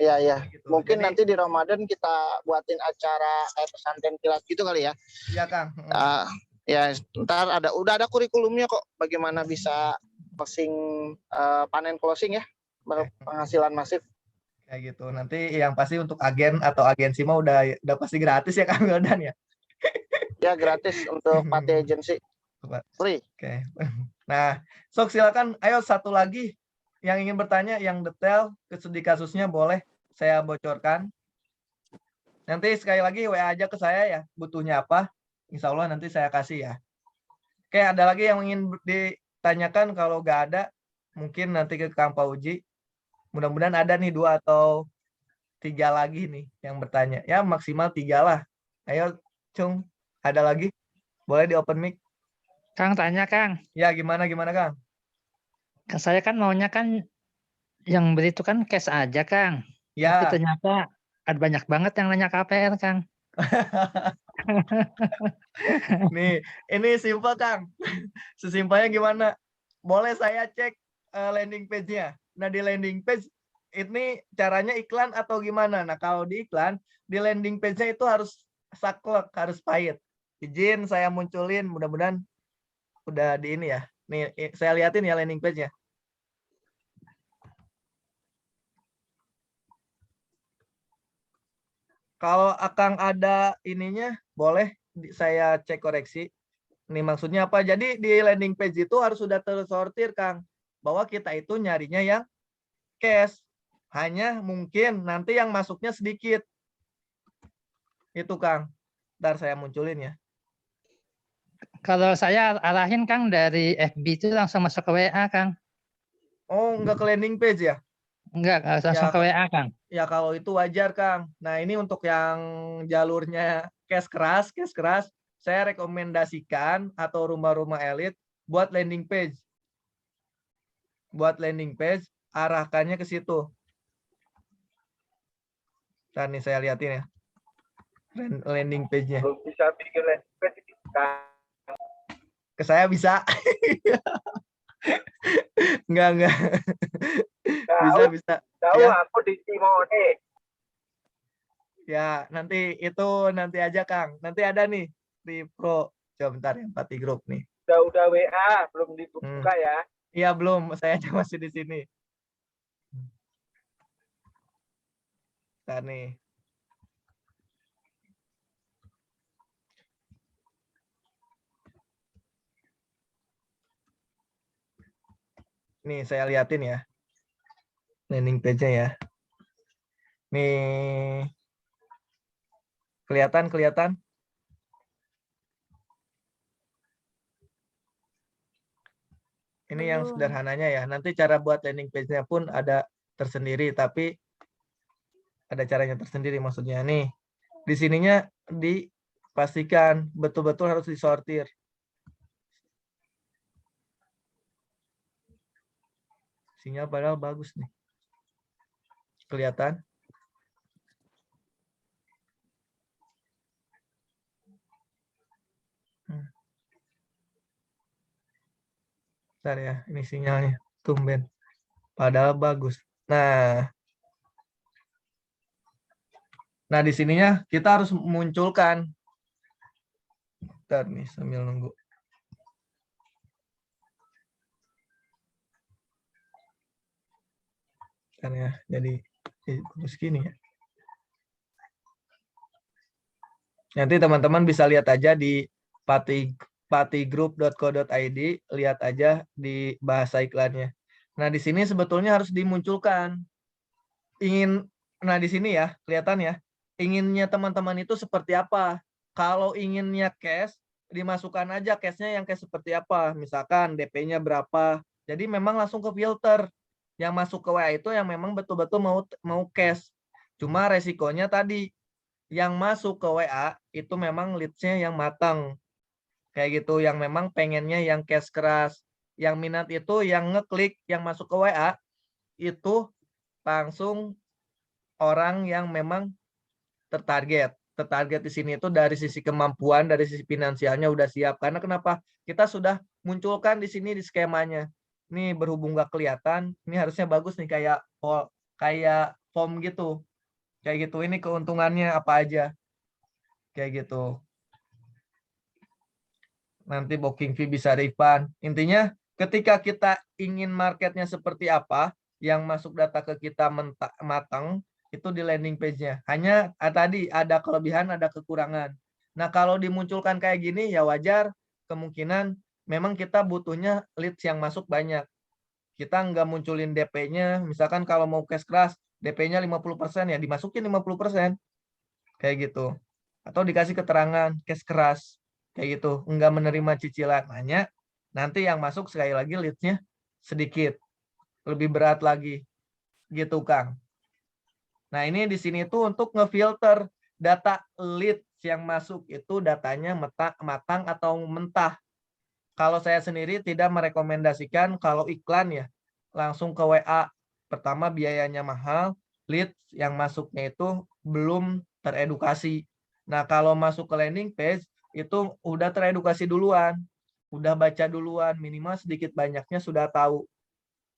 Iya. Gitu. Mungkin Jadi, nanti di Ramadan kita buatin acara kayak pesantren kilat gitu kali ya. Iya, Kang. Ya, ntar udah ada kurikulumnya kok bagaimana bisa closing, panen closing ya, penghasilan masif. Kayak gitu. Nanti yang pasti untuk agen atau agensi mah udah pasti gratis ya Kang Wildan ya. Ya gratis untuk Pati Agency. Free. Oke. Nah, sok silakan. Ayo satu lagi yang ingin bertanya yang detail studi kasusnya boleh saya bocorkan. Nanti sekali lagi WA aja ke saya ya, butuhnya apa. Insya Allah nanti saya kasih ya. Oke, ada lagi yang ingin ditanyakan? Kalau nggak ada, mungkin nanti ke Kang Pauji. Mudah-mudahan ada nih 2 atau 3 lagi nih yang bertanya. Ya maksimal 3 lah. Ayo, Cung. Ada lagi? Boleh di open mic. Kang tanya Kang. Ya gimana Kang? Saya kan maunya kan yang beli itu kan cash aja Kang. Ya. Tapi ternyata ada banyak banget yang nanya KPR Kang. Nih, ini simpel Kang. Sesimpelnya gimana? Boleh saya cek landing page-nya. Nah, di landing page ini caranya iklan atau gimana? Nah, kalau di iklan, di landing page-nya itu harus saklek, harus pahit. Izin saya munculin, mudah-mudahan udah di ini ya. Nih, saya liatin ya landing page-nya. Kalau akan ada ininya, boleh saya cek koreksi. Ini maksudnya apa? Jadi di landing page itu harus sudah tersortir, Kang. Bahwa kita itu nyarinya yang cash. Hanya mungkin nanti yang masuknya sedikit. Itu, Kang. Ntar saya munculin ya. Kalau saya arahin Kang dari FB itu langsung masuk ke WA Kang. Oh, enggak ke landing page ya? Enggak, langsung ke WA Kang. Ya kalau itu wajar, Kang. Nah, ini untuk yang jalurnya cash keras, saya rekomendasikan atau rumah-rumah elit buat landing page. Buat landing page, arahkannya ke situ. Nah, nih saya liatin ya. Landing page-nya. Belum bisa bikin landing page. Ke saya bisa. Enggak. Bisa. Tahu ya. aku di Simone. Ya, nanti aja, Kang. Nanti ada nih di Pro. Coba bentar ya, Pati Group nih. Udah WA, belum dibuka ya. Iya, belum. Saya masih di sini. Bentar nih. Nih, saya liatin ya. Landing page-nya ya. Nih. Kelihatan? Ini yang sederhananya ya. Nanti cara buat landing page-nya pun ada tersendiri, tapi ada caranya tersendiri maksudnya. Nih, di sininya dipastikan betul-betul harus disortir. Sinyal padahal bagus nih. Kelihatan? Bentar ya, ini sinyalnya. Tumben. Padahal bagus. Nah, di sininya kita harus munculkan. Bentar nih, sambil nunggu. Kan ya, jadi segini ya. Nanti teman-teman bisa lihat aja di patigroup.co.id, lihat aja di bahasa iklannya. Nah, di sini sebetulnya harus dimunculkan. Nah di sini ya, kelihatan ya. Inginnya teman-teman itu seperti apa? Kalau inginnya cash, dimasukkan aja case-nya yang kayak seperti apa. Misalkan DP-nya berapa. Jadi memang langsung ke filter. Yang masuk ke WA itu yang memang betul-betul mau cash. Cuma resikonya tadi, yang masuk ke WA itu memang leads-nya yang matang. Kayak gitu, yang memang pengennya yang cash keras. Yang minat itu yang ngeklik, yang masuk ke WA, itu langsung orang yang memang tertarget. Tertarget di sini itu dari sisi kemampuan, dari sisi finansialnya udah siap. Karena kenapa? Kita sudah munculkan di sini di skemanya. Ini berhubung gak kelihatan, ini harusnya bagus nih kayak form gitu. Kayak gitu, ini keuntungannya apa aja. Kayak gitu. Nanti booking fee bisa refund. Intinya ketika kita ingin marketnya seperti apa, yang masuk data ke kita matang, itu di landing page-nya. Hanya tadi ada kelebihan, ada kekurangan. Nah, kalau dimunculkan kayak gini, ya wajar. Kemungkinan memang kita butuhnya leads yang masuk banyak. Kita nggak munculin DP-nya. Misalkan kalau mau cash keras, DP-nya 50%, ya dimasukin 50%. Kayak gitu. Atau dikasih keterangan cash keras. Kayak gitu. Nggak menerima cicilan. Hanya nanti yang masuk sekali lagi leads-nya sedikit. Lebih berat lagi. Gitu, Kang. Nah, ini di sini tuh untuk ngefilter data leads yang masuk itu datanya matang atau mentah. Kalau saya sendiri tidak merekomendasikan kalau iklan ya langsung ke WA. Pertama biayanya mahal, leads yang masuknya itu belum teredukasi. Nah, kalau masuk ke landing page itu udah teredukasi duluan, udah baca duluan, minimal sedikit banyaknya sudah tahu.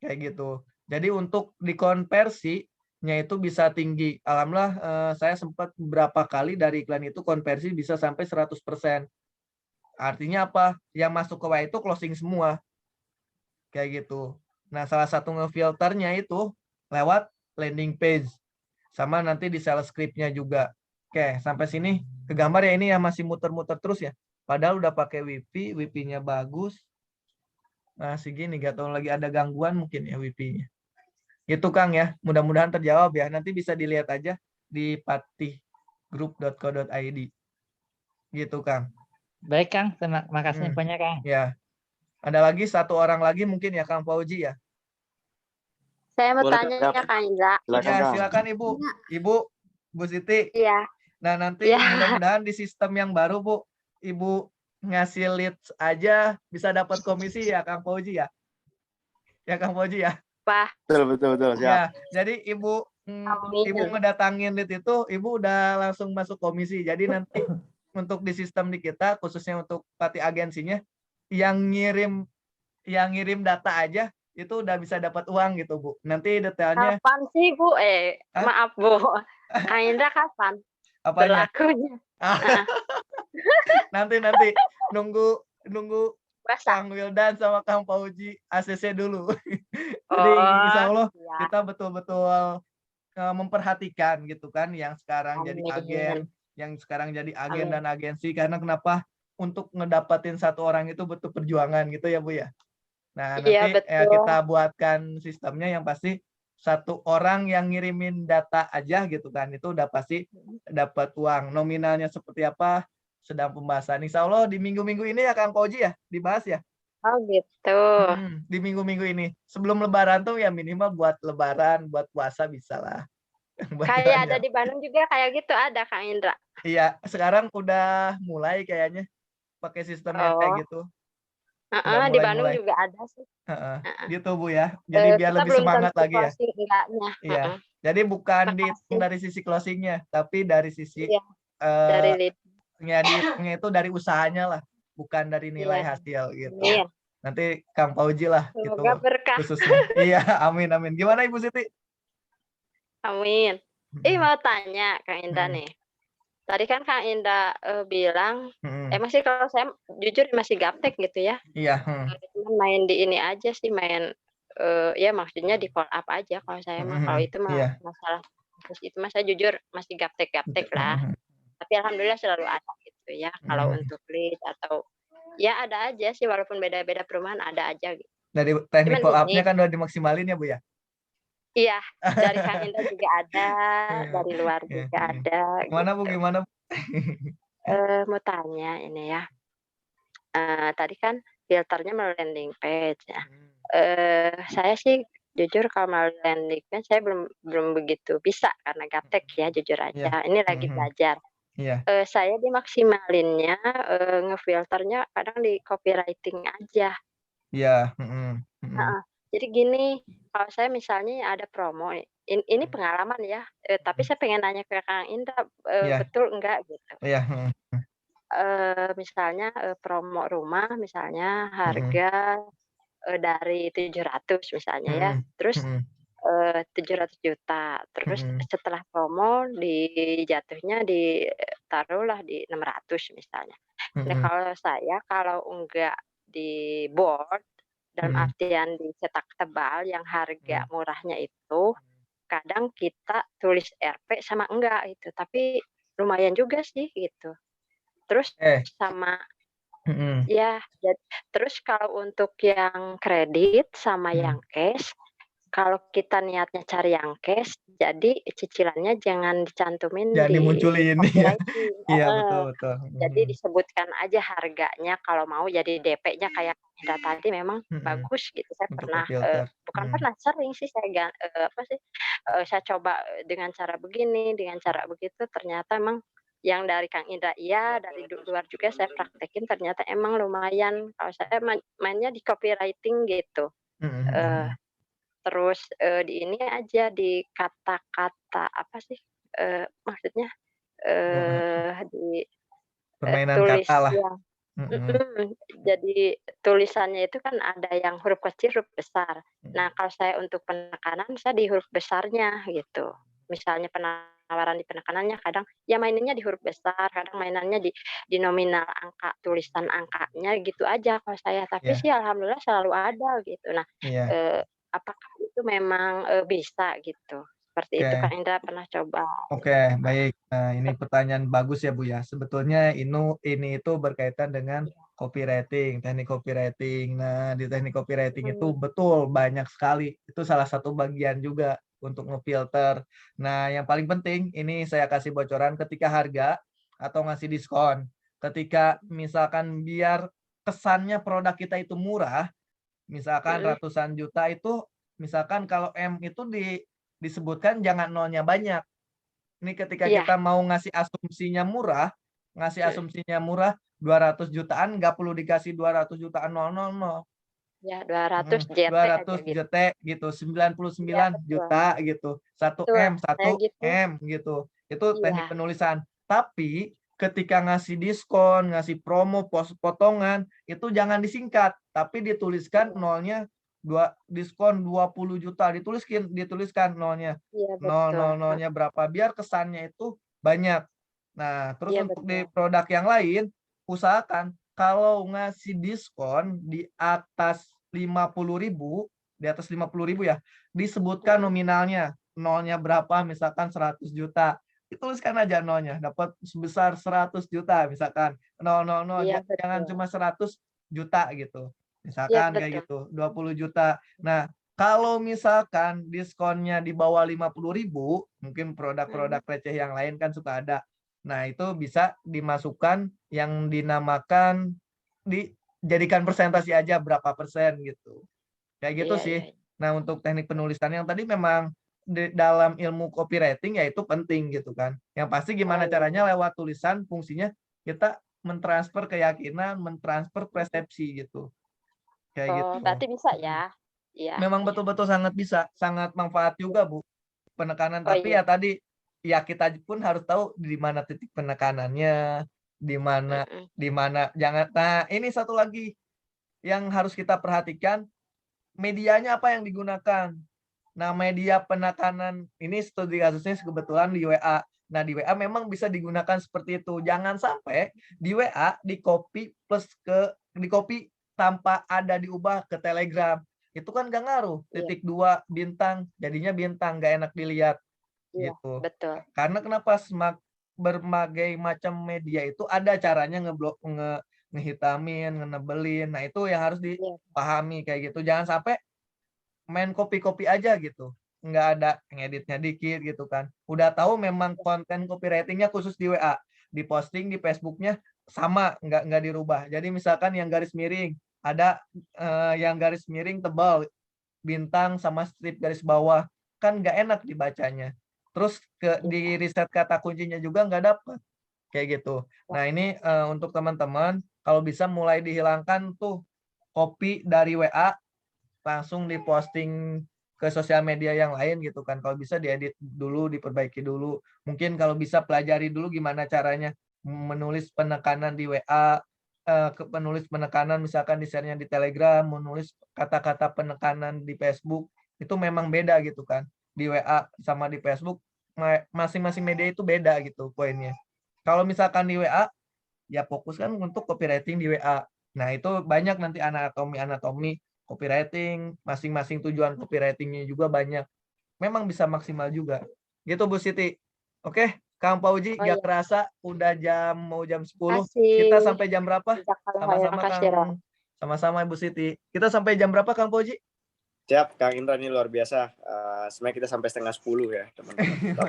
Kayak gitu. Jadi untuk dikonversi itu bisa tinggi. Alhamdulillah saya sempat beberapa kali dari iklan itu konversi bisa sampai 100%. Artinya apa? Yang masuk ke WA itu closing semua. Kayak gitu. Nah, salah satu ngefilternya itu lewat landing page. Sama nanti di sales script-nya juga. Oke, sampai sini kegambar ya, ini ya masih muter-muter terus ya. Padahal udah pakai wifi-nya bagus. Nah, segini gak tahu lagi ada gangguan mungkin ya wifi-nya. Gitu Kang ya, mudah-mudahan terjawab ya. Nanti bisa dilihat aja di patihgroup.co.id. Gitu Kang. Baik Kang, terima kasih infonya Kang. Ya. Ada lagi satu orang lagi mungkin ya Kang Fauji ya. Saya mau tanya ya Kang Indra. Ya, silakan Ibu. Ibu, Bu Siti. Iya. Nah, nanti mudah-mudahan di sistem yang baru Bu, Ibu ngasih leads aja bisa dapat komisi ya Kang Fauji ya. Ya Kang Fauji ya. Pak. Betul. Siap. Ya, jadi Ibu ngedatangin lead itu, Ibu udah langsung masuk komisi. Jadi nanti untuk di sistem di kita, khususnya untuk Patih agensinya, yang ngirim data aja itu udah bisa dapat uang gitu Bu. Nanti detailnya. Kapan sih Bu? Maaf Bu. Kang Indra kapan? Apanya? Berlakunya. Nanti nunggu Kang Wildan sama Kang Fauji ACC dulu. Jadi insya Allah kita betul-betul memperhatikan gitu kan yang sekarang jadi agen, yang sekarang jadi agen dan agensi. Karena kenapa? Untuk ngedapatin satu orang itu butuh perjuangan gitu ya Bu ya. Nah nanti kita buatkan sistemnya yang pasti satu orang yang ngirimin data aja gitu kan, itu udah pasti dapat uang. Nominalnya seperti apa sedang pembahasan. Insya Allah di minggu-minggu ini ya Kang Fauji ya dibahas ya. Oh gitu. Di minggu-minggu ini sebelum Lebaran tuh ya minimal buat Lebaran, buat puasa bisa lah. Kayak ada di Bandung juga kayak gitu ada Kang Indra. Iya, sekarang udah mulai kayaknya pakai sistem yang kayak gitu. Di Bandung mulai. Juga ada sih. Gitu Bu ya. Jadi biar lebih semangat lagi ya. Iya. Jadi bukan dari sisi closingnya, tapi dari sisi dari ngeditnya itu dari usahanya lah, bukan dari nilai hasil gitu. Iya. Nanti Kang Fauji lah gitu khususnya. Iya, amin. Gimana Ibu Siti? Amin. Mau tanya Kang Indra nih. Tadi kan Kang Indra bilang, emang sih kalau saya jujur masih gaptek gitu ya. Iya. Main di ini aja sih, ya maksudnya di follow up aja kalau saya mah. Kalau itu mah masalah terus itu mah saya jujur masih gaptek lah. Tapi alhamdulillah selalu ada gitu ya. Kalau untuk lead atau ya ada aja sih walaupun beda-beda perumahan ada aja gitu. Dari teknik follow up-nya kan udah dimaksimalin ya Bu ya? Iya, dari Kang Indra juga ada, dari luar juga ada. Gimana Bu? Mau tanya ini ya. tadi kan filternya melalui landing page ya. Saya sih jujur kalau melalui landing page saya belum begitu bisa karena gaptek ya jujur Iya. aja. Ini lagi belajar. Iya. Saya dimaksimalinnya ngefilternya kadang di copywriting aja. Iya. Heeh. Jadi gini, kalau saya misalnya ada promo nih, ini pengalaman ya, tapi saya pengen nanya ke Kang Indra, Iya. betul enggak gitu. Iya. Misalnya, promo rumah misalnya harga, dari 700 misalnya ya, terus, 700 juta, terus setelah promo taruhlah di 600 misalnya. Nah kalau saya kalau enggak di board, dalam artian dicetak tebal yang harga murahnya itu, kadang kita tulis RP sama enggak gitu, tapi lumayan juga sih gitu. Terus sama ya, terus kalau untuk yang kredit sama yang cash, kalau kita niatnya cari yang cash, jadi cicilannya jangan dicantumin Jangan di dimunculin, iya. copywriting, Iya, heeh. betul. Jadi disebutkan aja harganya kalau mau jadi DP-nya kayak Indra tadi memang bagus gitu. Saya Untuk pernah, ngefilter. bukan pernah, sering sih saya coba dengan cara begini, dengan cara begitu, ternyata emang yang dari Kang Indra iya, dari luar juga saya praktekin ternyata emang lumayan. Kalau saya mainnya di copywriting gitu. Terus, di ini aja, di kata-kata apa sih, maksudnya, di Permainan tulis kata lah. yang jadi tulisannya itu kan ada yang huruf kecil, huruf besar. Nah, kalau saya untuk penekanan, saya di huruf besarnya gitu. Misalnya penawaran di penekanannya kadang ya mainannya di huruf besar, kadang mainannya di nominal angka, tulisan angkanya gitu aja kalau saya. Tapi Iya. sih alhamdulillah selalu ada gitu. Nah, Iya. apakah itu memang, bisa gitu? Seperti itu Oke. Kak Indra pernah coba. Oke, baik. Nah, ini pertanyaan bagus ya, Bu ya. Sebetulnya ini itu berkaitan dengan copywriting, teknik copywriting. Nah, di teknik copywriting itu betul banyak sekali. Itu salah satu bagian juga untuk ngefilter. Nah, yang paling penting ini saya kasih bocoran ketika harga atau ngasih diskon. Ketika misalkan biar kesannya produk kita itu murah, misalkan ratusan juta itu, misalkan kalau M itu disebutkan jangan nolnya banyak. Ini ketika Iya. kita mau ngasih asumsinya murah 200 jutaan, nggak perlu dikasih 200 jutaan 000. Ya 200 JT 200 aja gitu. JT gitu, 99 betul. juta gitu. 1 Betul, M, 1 kayak gitu. M gitu. Itu teknik Iya. penulisan. Tapi ketika ngasih diskon, ngasih promo, potongan, itu jangan disingkat, tapi dituliskan nolnya diskon 20 juta, dituliskan nolnya. Iya, Nol betul. nolnya berapa biar kesannya itu banyak. Nah, terus Iya, untuk di betul. produk yang lain, usahakan kalau ngasih diskon di atas 50.000, di atas 50.000 ya, disebutkan nominalnya, nolnya berapa, misalkan 100 juta. Dituliskan aja nolnya, dapat sebesar 100 juta misalkan. 000, Iya, jangan betul. cuma 100 juta gitu. Iya, Misalkan betul. kayak gitu, 20 juta. Nah, kalau misalkan diskonnya di bawah 50.000, mungkin produk-produk receh yang lain kan suka ada. Nah, itu bisa dimasukkan yang dinamakan dijadikan persentase aja berapa persen gitu. Kayak gitu Iya, sih. iya. Nah, untuk teknik penulisan yang tadi memang dalam ilmu copywriting ya itu penting gitu kan. Yang pasti gimana caranya lewat tulisan fungsinya kita mentransfer keyakinan, mentransfer persepsi gitu. Kayak gitu. Berarti bisa ya? Iya. Memang betul-betul sangat bisa, sangat manfaat juga, Bu. Penekanan, tapi ya iya. tadi ya kita pun harus tahu di mana titik penekanannya, di mana jangan. Nah, ini satu lagi yang harus kita perhatikan, medianya apa yang digunakan. Nah, media penekanan ini studi kasusnya kebetulan di WA. Nah, di WA memang bisa digunakan seperti itu. Jangan sampai di WA di copy tanpa ada diubah ke Telegram. Itu kan nggak ngaruh. Iya. 2 bintang, jadinya bintang, nggak enak dilihat. Iya, Gitu. betul. Karena kenapa berbagai macam media itu ada caranya ngehitamin, ngenebelin. Nah, itu yang harus dipahami kayak gitu. Jangan sampai main copy-copy aja gitu. Nggak ada ngeditnya dikit gitu kan. Udah tahu memang konten copywriting-nya khusus di WA. Di posting di Facebook-nya sama, nggak dirubah. Jadi misalkan yang garis miring, ada yang garis miring tebal, bintang sama strip garis bawah, kan nggak enak dibacanya. Terus di riset kata kuncinya juga nggak dapet, kayak gitu. Nah ini untuk teman-teman, kalau bisa mulai dihilangkan tuh copy dari WA, langsung diposting ke sosial media yang lain gitu kan. Kalau bisa diedit dulu, diperbaiki dulu. Mungkin kalau bisa pelajari dulu gimana caranya menulis penekanan di WA, penulis penekanan misalkan di share-nya di Telegram, menulis kata-kata penekanan di Facebook, itu memang beda gitu kan. Di WA sama di Facebook, masing-masing media itu beda gitu poinnya. Kalau misalkan di WA, ya fokus kan untuk copywriting di WA. Nah itu banyak nanti anatomi copywriting, masing-masing tujuan copywritingnya juga banyak. Memang bisa maksimal juga. Gitu Bu Siti. Oke, Kang Pauji, Oh, gak iya. kerasa udah mau jam 10. Makasih. Kita sampai jam berapa? Jazakallah Sama-sama khairan, Kang. Sama-sama Bu Siti. Kita sampai jam berapa Kang Pauji? Siap, Kang Indra ini luar biasa. Sebenarnya kita sampai 9:30 ya, teman-teman.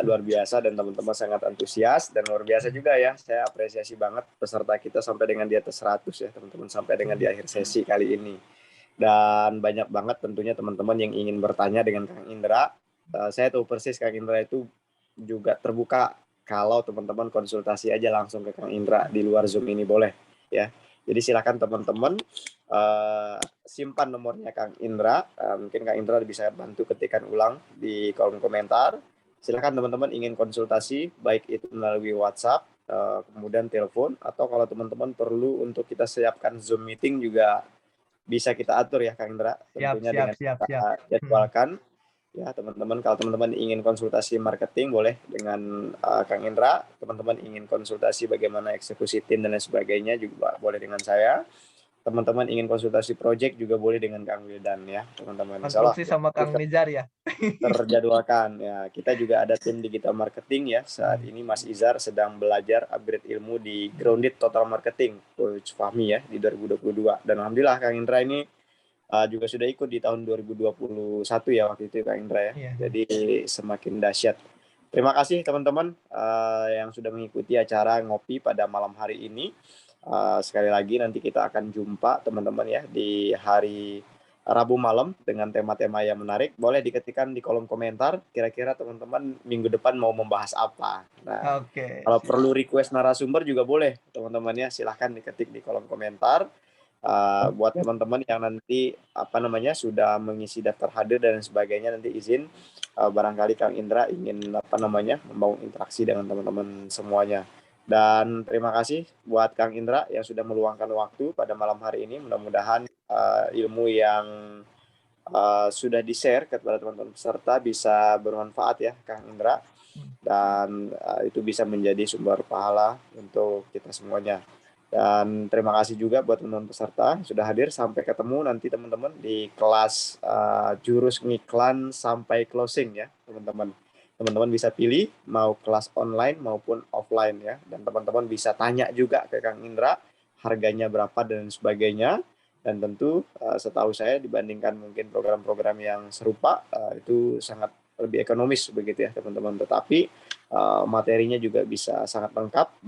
Luar biasa dan teman-teman sangat antusias dan luar biasa juga ya. Saya apresiasi banget peserta kita sampai dengan di atas 100 ya, teman-teman, sampai dengan di akhir sesi kali ini. Dan banyak banget tentunya teman-teman yang ingin bertanya dengan Kang Indra. Saya tahu persis Kang Indra itu juga terbuka kalau teman-teman konsultasi aja langsung ke Kang Indra di luar Zoom ini boleh ya. Jadi silakan teman-teman simpan nomornya Kang Indra. Mungkin Kang Indra bisa bantu ketikkan ulang di kolom komentar. Silakan teman-teman ingin konsultasi baik itu melalui WhatsApp, kemudian telepon, atau kalau teman-teman perlu untuk kita siapkan Zoom meeting juga bisa kita atur ya Kang Indra, tentunya dengan kita jadwalkan ya teman-teman. Kalau teman-teman ingin konsultasi marketing boleh dengan Kang Indra, teman-teman ingin konsultasi bagaimana eksekusi tim dan lain sebagainya juga boleh dengan saya. Teman-teman ingin konsultasi project juga boleh dengan Kang Wildan ya teman-teman. Konstruksi sama Kang Nizar ya. Terjadwalkan ya. Kita juga ada tim digital marketing ya. Saat ini Mas Izar sedang belajar upgrade ilmu di Grounded Total Marketing Coach Fahmi ya di 2022. Dan alhamdulillah Kang Indra ini juga sudah ikut di tahun 2021 ya waktu itu Kang Indra ya. Jadi semakin dahsyat. Terima kasih teman-teman yang sudah mengikuti acara ngopi pada malam hari ini. Sekali lagi nanti kita akan jumpa teman-teman ya di hari Rabu malam dengan tema-tema yang menarik. Boleh diketikkan di kolom komentar kira-kira teman-teman minggu depan mau membahas apa. Nah, kalau perlu request narasumber juga boleh teman-teman ya, silahkan diketik di kolom komentar. Buat teman-teman yang nanti sudah mengisi daftar hadir dan sebagainya, nanti izin barangkali Kang Indra ingin membangun interaksi dengan teman-teman semuanya. Dan terima kasih buat Kang Indra yang sudah meluangkan waktu pada malam hari ini. Mudah-mudahan ilmu yang sudah di-share kepada teman-teman peserta bisa bermanfaat ya Kang Indra. Dan itu bisa menjadi sumber pahala untuk kita semuanya. Dan terima kasih juga buat teman-teman peserta yang sudah hadir. Sampai ketemu nanti teman-teman di kelas jurus ngiklan sampai closing ya teman-teman. Teman-teman bisa pilih mau kelas online maupun offline ya. Dan teman-teman bisa tanya juga ke Kang Indra harganya berapa dan sebagainya. Dan tentu setahu saya dibandingkan mungkin program-program yang serupa itu sangat lebih ekonomis begitu ya teman-teman. Tetapi materinya juga bisa sangat lengkap,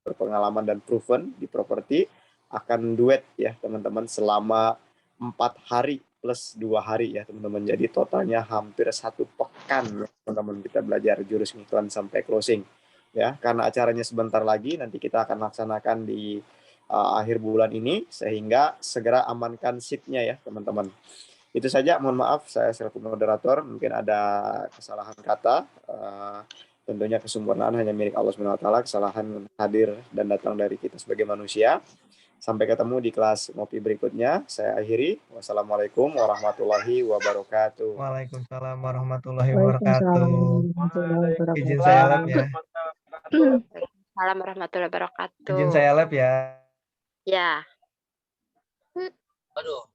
berpengalaman dan proven di properti, akan duet ya teman-teman selama 4 hari plus 2 hari ya teman-teman. Jadi totalnya hampir 1 pekan ya, teman-teman kita belajar jurus ngiklan sampai closing ya. Karena acaranya sebentar lagi nanti kita akan laksanakan di akhir bulan ini, sehingga segera amankan seatnya ya teman-teman. Itu saja, mohon maaf saya selaku moderator mungkin ada kesalahan kata. Tentunya kesempurnaan hanya milik Allah SWT. Kesalahan hadir dan datang dari kita sebagai manusia. Sampai ketemu di kelas ngopi berikutnya. Saya akhiri. Wassalamualaikum warahmatullahi wabarakatuh. Waalaikumsalam warahmatullahi wabarakatuh. Izin saya lab ya. Waalaikumsalam warahmatullahi wabarakatuh. Izin saya lab ya. Ya. Aduh.